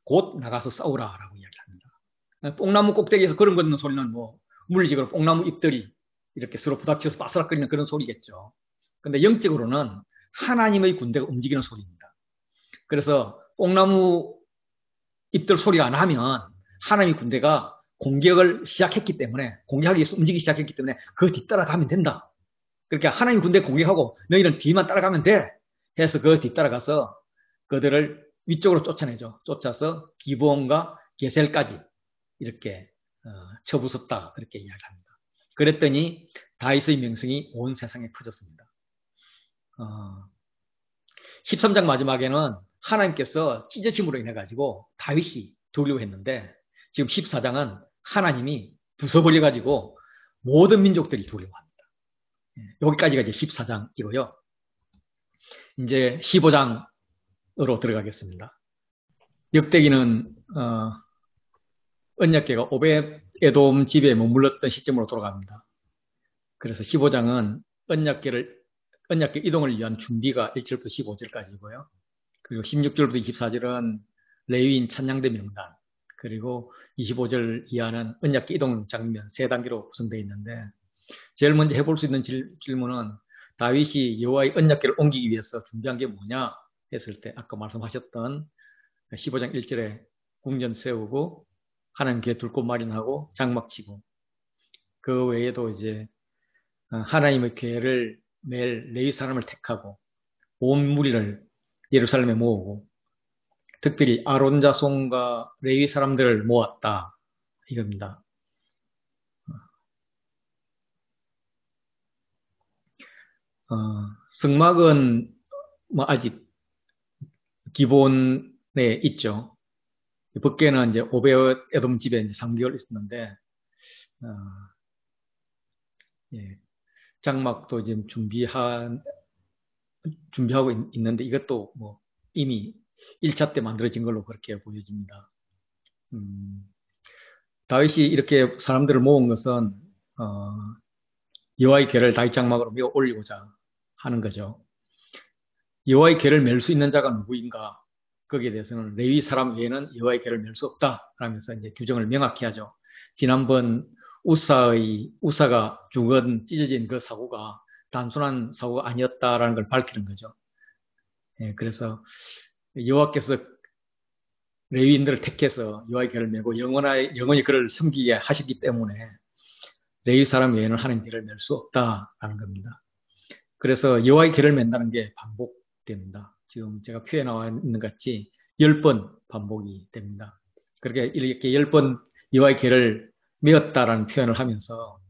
곧 나가서 싸우라라고 이야기합니다. 뽕나무 꼭대기에서 걸음 걷는 소리는 뭐 물리적으로 뽕나무 잎들이 이렇게 서로 부닥쳐서 바스락거리는 그런 소리겠죠. 근데 영적으로는 하나님의 군대가 움직이는 소리입니다. 그래서 뽕나무 잎들 소리가 안 하면 하나님의 군대가 공격을 시작했기 때문에 공격하기 위해서 움직이기 시작했기 때문에 그 뒤따라가면 된다. 그러니까 하나님의 군대 공격하고 너희는 뒤만 따라가면 돼. 해서 그 뒤따라가서 그들을 위쪽으로 쫓아내죠. 쫓아서 기브온과 게셀까지 이렇게 쳐부쉈다. 그렇게 이야기합니다. 그랬더니 다윗의 명성이 온 세상에 퍼졌습니다. 13장 마지막에는 하나님께서 찢어짐으로 인해 가지고 다윗이 두려워했는데 지금 14장은 하나님이 부숴버려 가지고 모든 민족들이 두려워합니다. 여기까지가 이제 14장이고요. 이제 15장으로 들어가겠습니다. 역대기는 언약궤가 오벳 에돔 집에 머물렀던 시점으로 돌아갑니다. 그래서 15장은 언약궤 이동을 위한 준비가 1절부터 15절까지고요. 그리고 16절부터 24절은 레위인 찬양대 명단, 그리고 25절 이하는 언약궤 이동 장면 세 단계로 구성되어 있는데, 제일 먼저 해볼 수 있는 질문은 다윗이 여호와의 언약궤를 옮기기 위해서 준비한 게 뭐냐 했을 때, 아까 말씀하셨던 15장 1절에 궁전 세우고 하나님 궤 둘 곳 마련하고 장막 치고, 그 외에도 이제 하나님의 궤를 매일 레위 사람을 택하고 온 무리를 예루살렘에 모으고, 특별히 아론 자손과 레위 사람들을 모았다 이겁니다. 성막은 뭐 아직 기본에 있죠. 밖에는 이제 오베옷 에돔 집에 이제 3개월 있었는데, 예, 장막도 지금 준비하고 있는데, 이것도 뭐 이미 1차 때 만들어진 걸로 그렇게 보여집니다. 다윗이 이렇게 사람들을 모은 것은 여호와의 궤를 다윗 장막으로 메어 올리고자 하는 거죠. 여호와의 궤를 멜 수 있는 자가 누구인가? 거기에 대해서는 레위 사람 외에는 여호와의 궤를 멜 수 없다 라면서 이제 규정을 명확히 하죠. 지난번 우사가 찢어진 그 사고가 단순한 사고가 아니었다라는 걸 밝히는 거죠. 예, 그래서 여호와께서 레위인들을 택해서 여호와의 궤를 메고 영원히 그를 섬기게 하셨기 때문에 레위 사람 외에는 하나님 궤를 멜 수 없다라는 겁니다. 그래서 여호와의 궤를 맨다는 게 반복됩니다. 지금 제가 표에 나와 있는 것 같이 10번 반복이 됩니다. 그렇게 이렇게 10번 여호와의 궤를 메었다라는 표현을 하면서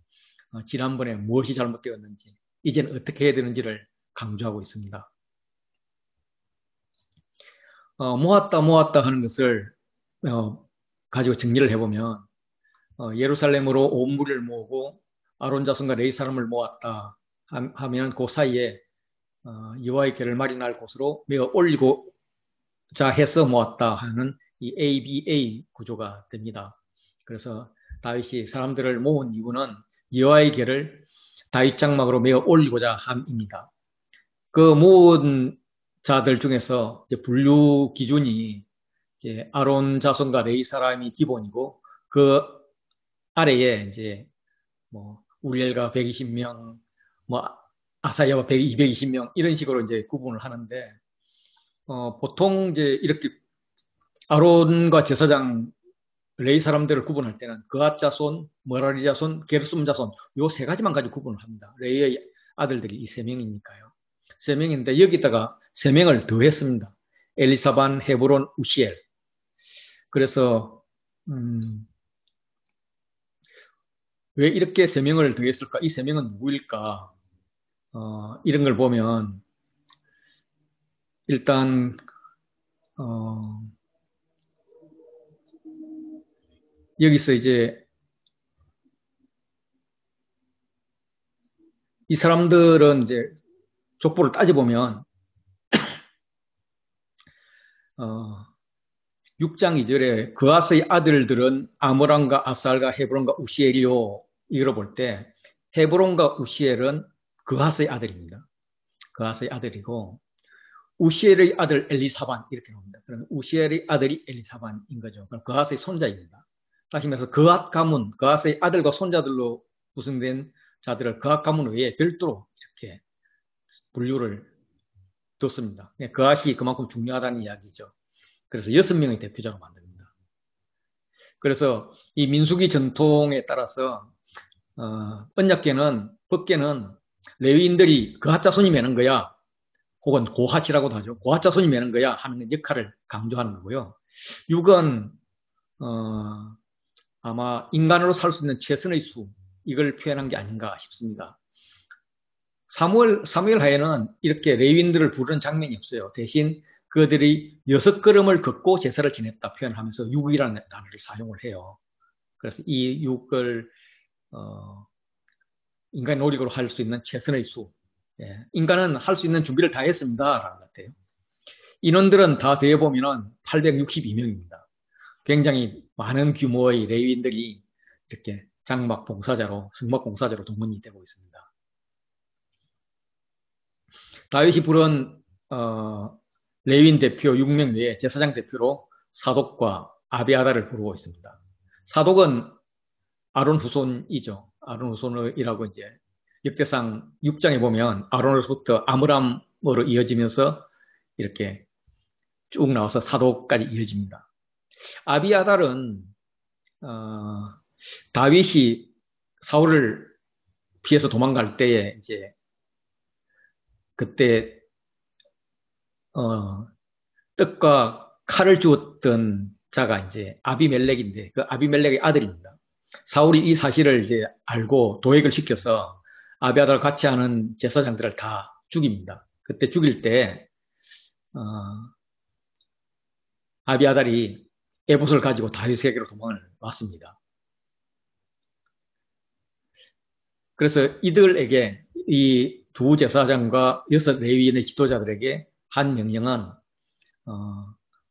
지난번에 무엇이 잘못되었는지, 이제는 어떻게 해야 되는지를 강조하고 있습니다. 모았다 하는 것을 가지고 정리를 해보면, 예루살렘으로 온 무리를 모으고 아론 자손과 레위 사람을 모았다 하면 그 사이에 여호와의 궤를 마련할 곳으로 메어 올리고자 해서 모았다 하는 이 ABA 구조가 됩니다. 그래서 다윗이 사람들을 모은 이유는 여호와의 궤를 다윗 장막으로 메어 올리고자 함입니다. 그 모은 자들 중에서 이제 분류 기준이 이제 아론 자손과 레위 사람이 기본이고, 그 아래에 이제 뭐 우리엘가 120명, 뭐 아사야와 220명 이런 식으로 이제 구분을 하는데, 보통 이제 이렇게 아론과 제사장 레위 사람들을 구분할 때는 그앗 자손, 머라리 자손, 게르솜 자손 요 세 가지만 가지고 구분을 합니다. 레위의 아들들이 이 세 명이니까요. 세 명인데 여기다가 세 명을 더했습니다. 엘리사반, 헤브론, 우시엘. 그래서 왜 이렇게 세 명을 더했을까? 이 세 명은 누구일까? 이런 걸 보면 일단 여기서 이제 이 사람들은 이제 족보를 따져보면 6장 2절에 그아스의 아들들은 아므람과 아살과 헤브론과 우시엘이요, 이걸 볼 때 헤브론과 우시엘은 그아스의 아들입니다. 그아스의 아들이고, 우시엘의 아들 엘리사반 이렇게 나옵니다. 그럼 우시엘의 아들이 엘리사반인 거죠. 그럼 그아스의 손자입니다. 다시 말해서 그앗 가문, 그아스의 아들과 손자들로 구성된 자들을 그앗 가문 외에 별도로 이렇게 분류를 뒀습니다. 그앗이 그만큼 중요하다는 이야기죠. 그래서 6명의 대표자로 만듭니다. 그래서 이 민수기 전통에 따라서 언약궤는, 법궤는 레위인들이 그앗 자손이 매는 거야, 혹은 고핫이라고도 하죠. 고핫 자손이 매는 거야 하는 역할을 강조하는 거고요. 6은 아마 인간으로 살 수 있는 최선의 수, 이걸 표현한 게 아닌가 싶습니다. 사무엘 하에는 이렇게 레위인들을 부르는 장면이 없어요. 대신 그들이 6걸음을 걷고 제사를 지냈다 표현하면서 6이라는 단어를 사용을 해요. 그래서 이 6을 인간의 노력으로 할 수 있는 최선의 수, 인간은 할 수 있는 준비를 다 했습니다 라는 것 같아요. 인원들은 다 더해보면 862명입니다. 굉장히 많은 규모의 레위인들이 이렇게 장막 봉사자로, 성막 봉사자로 동원이 되고 있습니다. 다윗이 부른 레위인 대표 6명 외에 제사장 대표로 사독과 아비아다를 부르고 있습니다. 사독은 아론 후손이죠. 아론 후손이라고 이제 역대상 6장에 보면 아론으로부터 아므람으로 이어지면서 이렇게 쭉 나와서 사독까지 이어집니다. 아비아달은 다윗이 사울을 피해서 도망갈 때에 이제 그때 떡과 칼을 주었던 자가 이제 아비멜렉인데 그 아비멜렉의 아들입니다. 사울이 이 사실을 이제 알고 도액을 시켜서 아비아달과 같이 하는 제사장들을 다 죽입니다. 그때 죽일 때 아비아달이 에봇을 가지고 다윗에게로 도망을 왔습니다. 그래서 이들에게 이 두 제사장과 6 레위인의 지도자들에게 한 명령은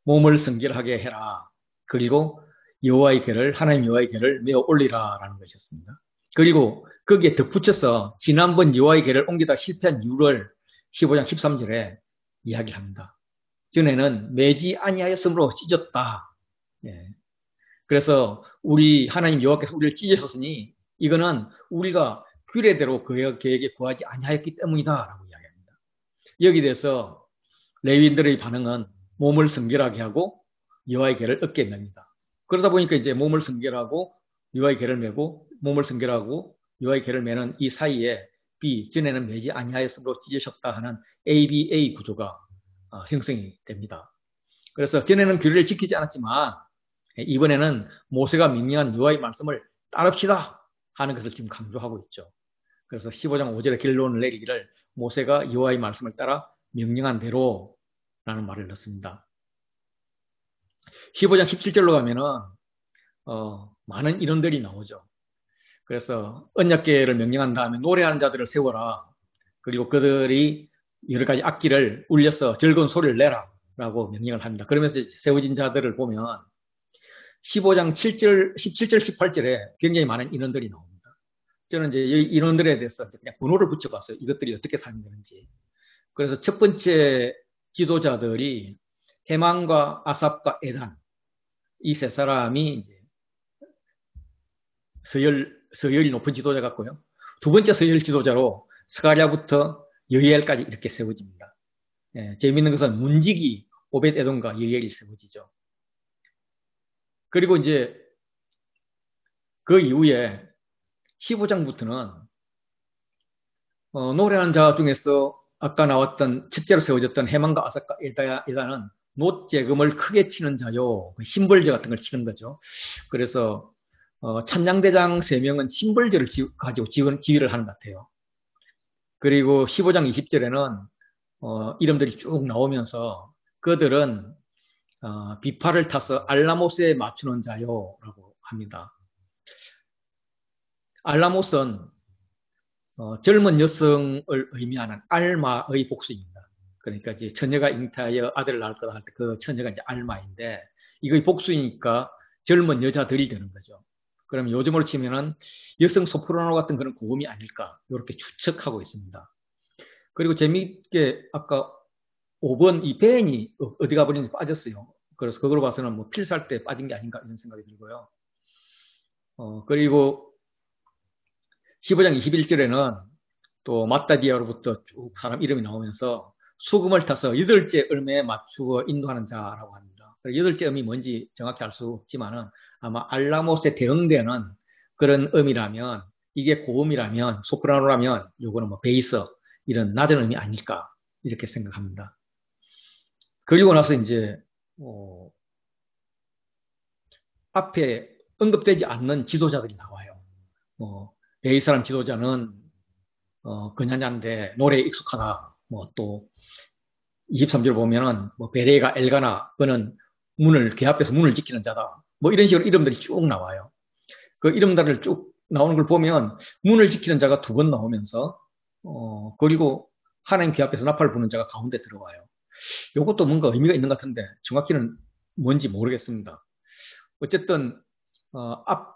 몸을 성결하게 해라. 그리고 여호와의 궤를 하나님 여호와의 궤를 메어 올리라라는 것이었습니다. 그리고 거기에 덧붙여서 지난번 여호와의 궤를 옮기다 실패한 이유를 15장 13절에 이야기를 합니다. 전에는 매지 아니하였으므로 찢었다. 예. 그래서 우리 하나님 여호와께서 우리를 찢으셨으니 이거는 우리가 규례대로 그에게 구하지 아니하였기 때문이다라고 이야기합니다. 여기 대해서 레위인들의 반응은 몸을 성결하게 하고 여호와의 궤를 얻게 맵니다. 그러다 보니까 이제 몸을 성결하고 여호와의 궤를 메고 몸을 성결하고 여호와의 궤를 메는 이 사이에 B, 전에는 매지 아니하였으므로 찢으셨다 하는 ABA 구조가 형성이 됩니다. 그래서 전에는 규례를 지키지 않았지만 이번에는 모세가 명령한 여호와의 말씀을 따릅시다 하는 것을 지금 강조하고 있죠. 그래서 15장 5절에 결론을 내리기를 모세가 여호와의 말씀을 따라 명령한 대로 라는 말을 넣습니다. 15장 17절로 가면은 많은 인원들이 나오죠. 그래서 언약궤를 명령한 다음에 노래하는 자들을 세워라. 그리고 그들이 여러 가지 악기를 울려서 즐거운 소리를 내라 라고 명령을 합니다. 그러면서 세워진 자들을 보면 15장 7절, 17절, 18절에 굉장히 많은 인원들이 나옵니다. 저는 이제 이 인원들에 대해서 그냥 번호를 붙여봤어요. 이것들이 어떻게 설명되는지. 그래서 첫 번째 지도자들이 헤만과 아삽과 에단 이 세 사람이 이제 서열이 높은 지도자 같고요. 두 번째 서열 지도자로 스가랴부터 여이엘까지 이렇게 세워집니다. 예, 재미있는 것은 문지기 오벳 에돔과 여이엘이 세워지죠. 그리고 이제 그 이후에 15장부터는 노래하는 자 중에서 아까 나왔던 첫째로 세워졌던 헤만과 아삭과 에다는 놋재금을 크게 치는 자요. 심벌제 같은 걸 치는 거죠. 그래서 찬양대장 3명은 심벌제를 가지고 지휘를 하는 것 같아요. 그리고 15장 20절에는 이름들이 쭉 나오면서 그들은 비파를 타서 알라모스에 맞추는 자요라고 합니다. 알라모스는 젊은 여성을 의미하는 알마의 복수입니다. 그러니까 이제 처녀가 잉태하여 아들을 낳을 거다 할 때 그 처녀가 이제 알마인데 이거 복수이니까 젊은 여자들이 되는 거죠. 그럼 요즘으로 치면은 여성 소프라노 같은 그런 고음이 아닐까 이렇게 추측하고 있습니다. 그리고 재미있게 아까 5번 이 벤이 어디 가버리는지 빠졌어요. 그래서 그걸 봐서는 뭐 필살 때 빠진 게 아닌가 이런 생각이 들고요. 그리고 15장 21절에는 또 마따디아로부터 쭉 사람 이름이 나오면서 수금을 타서 8째 음에 맞추어 인도하는 자라고 합니다. 8째 음이 뭔지 정확히 알 수 없지만은 아마 알라모스에 대응되는 그런 음이라면 이게 고음이라면 소프라노라면 요거는 뭐 베이스 이런 낮은 음이 아닐까 이렇게 생각합니다. 그리고 나서 이제 앞에 언급되지 않는 지도자들이 나와요. A 사람 지도자는 그냐냐인데 노래에 익숙하다. 또 23절 보면은 베레가 엘가나 그는 궤 앞에서 문을 지키는 자다. 이런 식으로 이름들이 쭉 나와요. 그 이름들을 쭉 나오는 걸 보면 문을 지키는 자가 2번 나오면서 그리고 하나님 궤 앞에서 나팔을 부는 자가 가운데 들어와요. 이것도 뭔가 의미가 있는 것 같은데 정확히는 뭔지 모르겠습니다. 어쨌든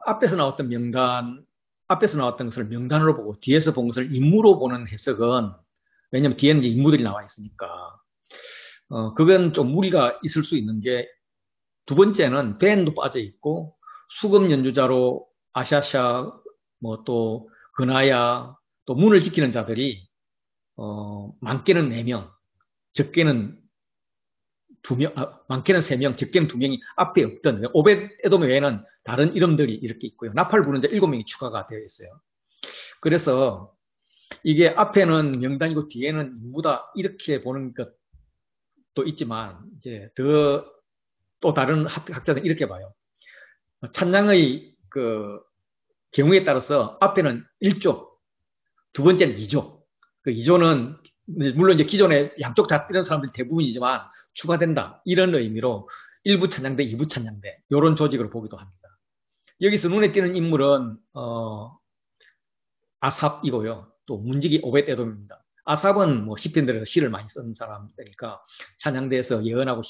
앞에서 나왔던 명단 앞에서 나왔던 것을 명단으로 보고 뒤에서 본 것을 임무로 보는 해석은, 왜냐면 뒤에는 이제 임무들이 나와 있으니까 그건 좀 무리가 있을 수 있는 게, 두 번째는 밴도 빠져 있고 수금 연주자로 아샤샤, 뭐 또 그나야, 또 문을 지키는 자들이 많게는 4명, 적게는 2명, 많게는 3명, 적게는 2명이 앞에 없던, 오벳 에돔 외에는 다른 이름들이 이렇게 있고요. 나팔 부는 자 7명이 추가가 되어 있어요. 그래서 이게 앞에는 명단이고 뒤에는 임무다, 이렇게 보는 것도 있지만, 이제 또 다른 학자들은 이렇게 봐요. 찬양의 그 경우에 따라서 앞에는 1조, 두 번째는 2조. 그 2조는 물론 이제 기존에 양쪽 다 뛰는 사람들이 대부분이지만 추가된다, 이런 의미로 1부 찬양대, 2부 찬양대, 이런 조직으로 보기도 합니다. 여기서 눈에 띄는 인물은 아삽이고요. 또 문지기 오벳 에돔입니다. 아삽은 뭐 시편들에서 시를 많이 쓴 사람이니까 찬양대에서 예언하고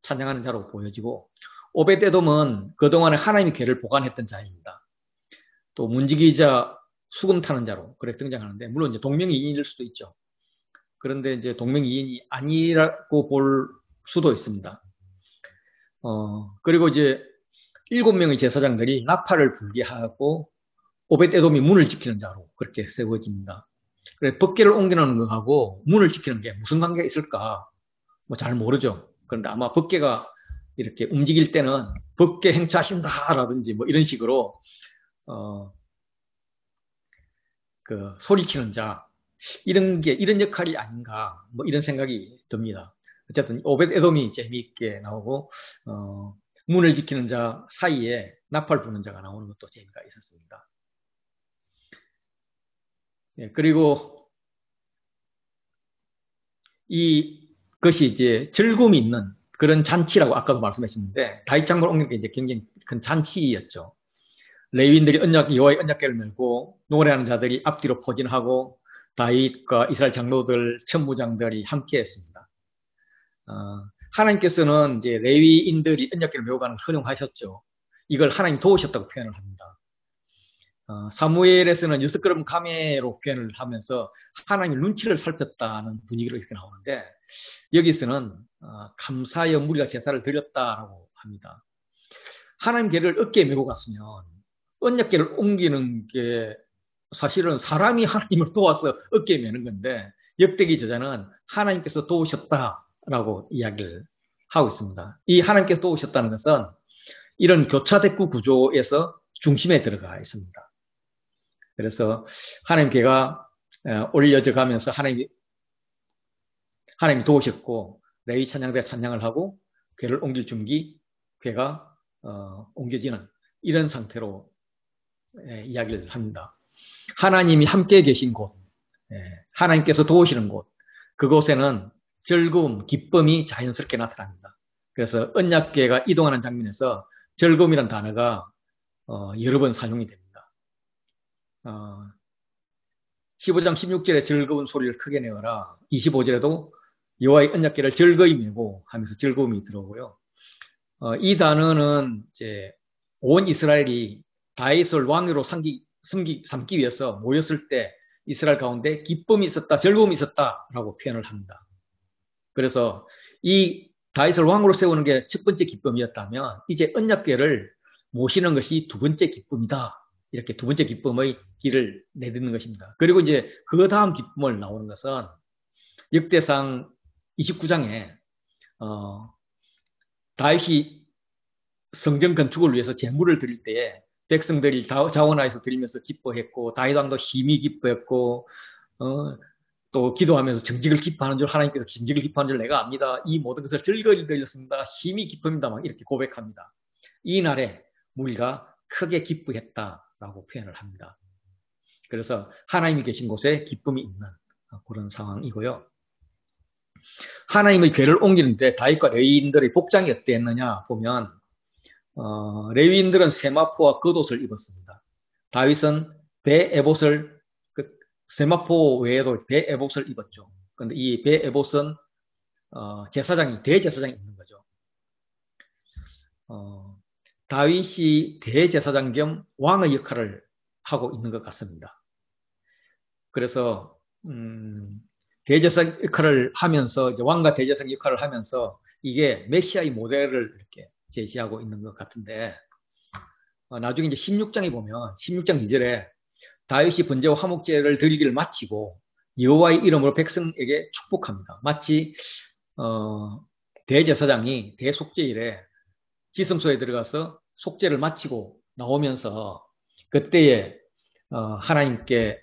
찬양하는 자로 보여지고, 오벳 에돔은 그동안에 하나님의 궤를 보관했던 자입니다. 또 문지기자 수금 타는 자로 그렇게 등장하는데, 물론 이제 동명이인일 수도 있죠. 그런데 이제 동명이인이 아니라고 볼 수도 있습니다. 그리고 이제 7명의 제사장들이 나팔을 불게 하고 오벳 에돔이 문을 지키는 자로 그렇게 세워집니다. 그래, 법궤를 옮겨놓는 것하고 문을 지키는 게 무슨 관계가 있을까? 뭐 잘 모르죠. 그런데 아마 법궤가 이렇게 움직일 때는 법궤 행차하신다라든지 뭐 이런 식으로 그 소리치는 자, 이런 역할이 아닌가, 뭐 이런 생각이 듭니다. 어쨌든 오벳 에돔이 재미있게 나오고 문을 지키는 자 사이에 나팔 부는 자가 나오는 것도 재미가 있었습니다. 예, 그리고 이것이 이제 즐거움이 있는 그런 잔치라고 아까도 말씀하셨는데, 다윗 장막을 옮긴 게 이제 굉장히 큰 잔치였죠. 레위인들이 여호와의 언약궤를 메고 노래하는 자들이 앞뒤로 포진하고 다윗과 이스라엘 장로들, 천부장들이 함께했습니다. 하나님께서는 이제 레위인들이 언약궤를 메고 가는 걸 허용하셨죠. 이걸 하나님 도우셨다고 표현을 합니다. 사무엘에서는 6걸음 가메로 표현을 하면서 하나님의 눈치를 살폈다는 분위기로 이렇게 나오는데, 여기서는 감사의 무리가 제사를 드렸다라고 합니다. 하나님 궤를 어깨에 메고 갔으면 언약궤를 옮기는 게 사실은 사람이 하나님을 도와서 어깨에 메는 건데, 역대기 저자는 하나님께서 도우셨다라고 이야기를 하고 있습니다. 이 하나님께서 도우셨다는 것은 이런 교차대구 구조에서 중심에 들어가 있습니다. 그래서 하나님 궤가 올려져 가면서 하나님이 도우셨고, 레위 찬양대 찬양을 하고 궤를 옮길 준비, 궤가 옮겨지는 이런 상태로 이야기를 합니다. 하나님이 함께 계신 곳, 하나님께서 도우시는 곳, 그곳에는 즐거움, 기쁨이 자연스럽게 나타납니다. 그래서 언약궤가 이동하는 장면에서 즐거움이라는 단어가 여러 번 사용이 됩니다. 15장 16절에 즐거운 소리를 크게 내어라, 25절에도 여호와의 언약궤를 즐거이 메고 하면서 즐거움이 들어오고요. 이 단어는 이제 온 이스라엘이 다윗을 왕으로 삼기 위해서 모였을 때 이스라엘 가운데 기쁨이 있었다, 즐거움이 있었다라고 표현을 합니다. 그래서 이 다윗을 왕으로 세우는 게 첫 번째 기쁨이었다면, 이제 언약궤를 모시는 것이 두 번째 기쁨이다, 이렇게 두 번째 기쁨의 길을 내딛는 것입니다. 그리고 이제 그 다음 기쁨을 나오는 것은 역대상 29장에 다윗이 성전 건축을 위해서 제물을 드릴 때에 백성들이 자원하여서 드리면서 기뻐했고, 다윗 왕도 심히 기뻐했고, 또 기도하면서 정직을 기뻐하는 줄, 하나님께서 정직을 기뻐하는 줄 내가 압니다. 이 모든 것을 즐거이 드렸습니다. 심히 기쁩니다. 막 이렇게 고백합니다. 이 날에 무리가 크게 기뻐했다라고 표현을 합니다. 그래서 하나님이 계신 곳에 기쁨이 있는 그런 상황이고요. 하나님의 궤를 옮기는데 다윗과 레위인들의 복장이 어땠느냐 보면, 레위인들은 세마포와 겉옷을 입었습니다. 다윗은 배 에봇을, 세마포 외에도 배 에봇을 입었죠. 그런데 이 배 에봇은 대제사장이 입는 거죠. 다윗이 대제사장 겸 왕의 역할을 하고 있는 것 같습니다. 그래서 대제사장 역할을 하면서 이제 왕과 대제사장 역할을 하면서 이게 메시아의 모델을 이렇게 제시하고 있는 것 같은데 나중에 이제 16장에 보면 16장 2절에 다윗이 번제와 화목제를 드리기를 마치고 여호와의 이름으로 백성에게 축복합니다. 마치 대제사장이 대속죄일에 지성소에 들어가서 속죄를 마치고 나오면서 그때에 하나님께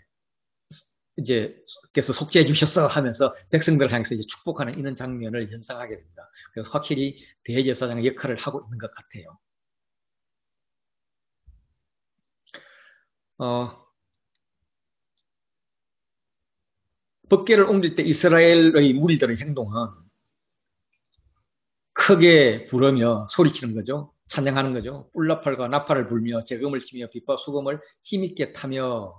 이제 께서 속죄해 주셨어 하면서 백성들을 향해서 이제 축복하는 이런 장면을 연상하게 됩니다. 그래서 확실히 대제사장의 역할을 하고 있는 것 같아요. 법궤를 옮길 때 이스라엘의 무리들의 행동은 크게 부르며 소리치는 거죠. 찬양하는 거죠. 뿔나팔과 나팔을 불며 재금을 치며 빛과 수금을 힘있게 타며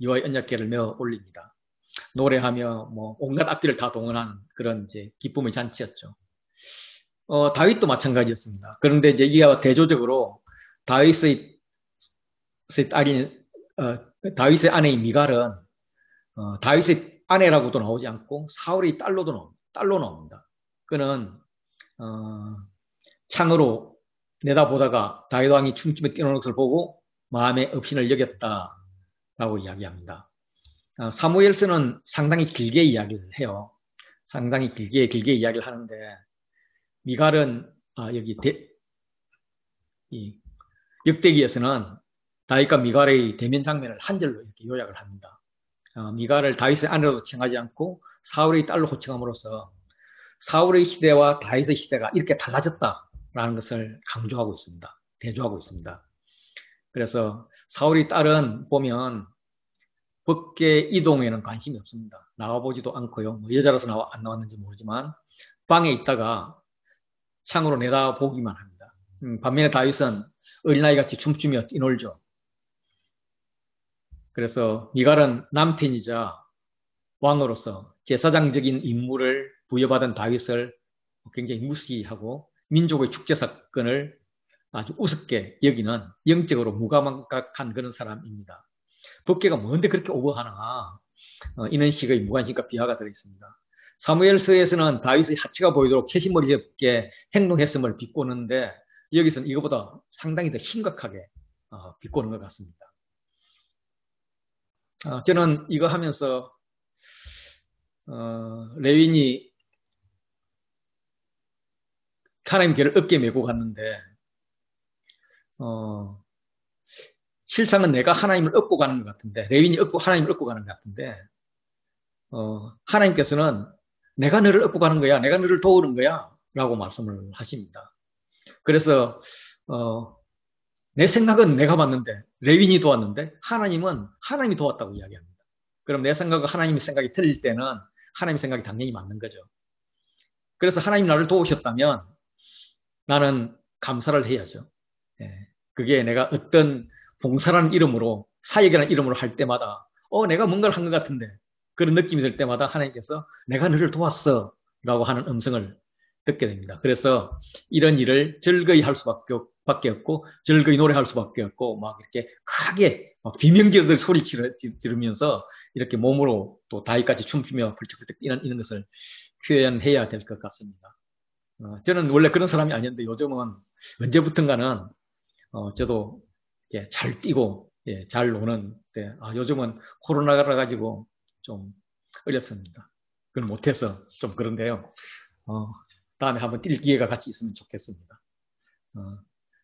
여호와의 언약궤를 메어 올립니다. 노래하며 뭐 온갖 악기를 다 동원하는 그런 이제 기쁨의 잔치였죠. 다윗도 마찬가지였습니다. 그런데 이제 이와 대조적으로 다윗의 딸인 다윗의 아내인 미갈은 다윗의 아내라고도 나오지 않고 사울의 딸로 나옵니다. 그는 창으로 내다보다가 다윗 왕이 춤추며 뛰노는 것을 보고 마음에 업신을 여겼다라고 이야기합니다. 사무엘서는 상당히 길게 이야기를 해요. 상당히 길게 이야기를 하는데 미갈은 여기 역대기에서는 다윗과 미갈의 대면 장면을 한 절로 이렇게 요약을 합니다. 미갈을 다윗의 아내로 칭하지 않고 사울의 딸로 호칭함으로써 사울의 시대와 다윗의 시대가 이렇게 달라졌다라는 것을 강조하고 있습니다. 대조하고 있습니다. 그래서 사울의 딸은 보면 법궤 이동에는 관심이 없습니다. 나와보지도 않고요. 뭐 여자라서 안 나왔는지 모르지만 방에 있다가 창으로 내다보기만 합니다. 반면에 다윗은 어린아이같이 춤추며 뛰놀죠. 그래서 미갈은 남편이자 왕으로서 제사장적인 임무를 부여받은 다윗을 굉장히 무시하고 민족의 축제 사건을 아주 우습게 여기는 영적으로 무감각한 그런 사람입니다. 법궤가 뭔데 그렇게 오버하나 이런 식의 무관심과 비하가 들어있습니다. 사무엘서에서는 다윗의 하체가 보이도록 채신머리 잡게 행동했음을 비꼬는데 여기서는 이거보다 상당히 더 심각하게 비꼬는 것 같습니다. 저는 이거 하면서 레윈이 하나님 궤를 어깨에 메고 갔는데 실상은 내가 하나님을 업고 가는 것 같은데 레윈이 하나님을 업고 가는 것 같은데 하나님께서는 내가 너를 업고 가는 거야. 내가 너를 도우는 거야. 라고 말씀을 하십니다. 그래서 내 생각은 내가 봤는데 레윈이 도왔는데 하나님은 하나님이 도왔다고 이야기합니다. 그럼 내 생각과 하나님의 생각이 틀릴 때는 하나님의 생각이 당연히 맞는 거죠. 그래서 하나님 나를 도우셨다면 나는 감사를 해야죠. 그게 내가 어떤 봉사라는 이름으로 사역이라는 이름으로 할 때마다 내가 뭔가를 한 것 같은데 그런 느낌이 들 때마다 하나님께서 내가 너를 도왔어 라고 하는 음성을 듣게 됩니다. 그래서 이런 일을 즐거이 할 수밖에 없고 즐거이 노래할 수밖에 없고 막 이렇게 크게 막 비명지르듯 소리 지르면서 이렇게 몸으로 또 다윗같이 춤추며 불쩍불쩍 이런 것을 표현해야 될 것 같습니다. 저는 원래 그런 사람이 아니었는데 요즘은 언제부턴가는 저도 잘 뛰고 잘 노는데 요즘은 코로나라 가지고 좀 어렵습니다. 그건 못해서 좀 그런데요. 다음에 한번 뛸 기회가 같이 있으면 좋겠습니다.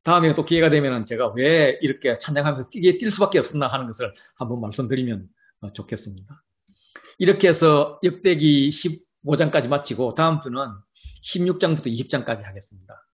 다음에 또 기회가 되면 제가 왜 이렇게 찬양하면서 뛸 수밖에 없었나 하는 것을 한번 말씀드리면 좋겠습니다. 이렇게 해서 역대기 15장까지 마치고 다음 주는 16장부터 20장까지 하겠습니다.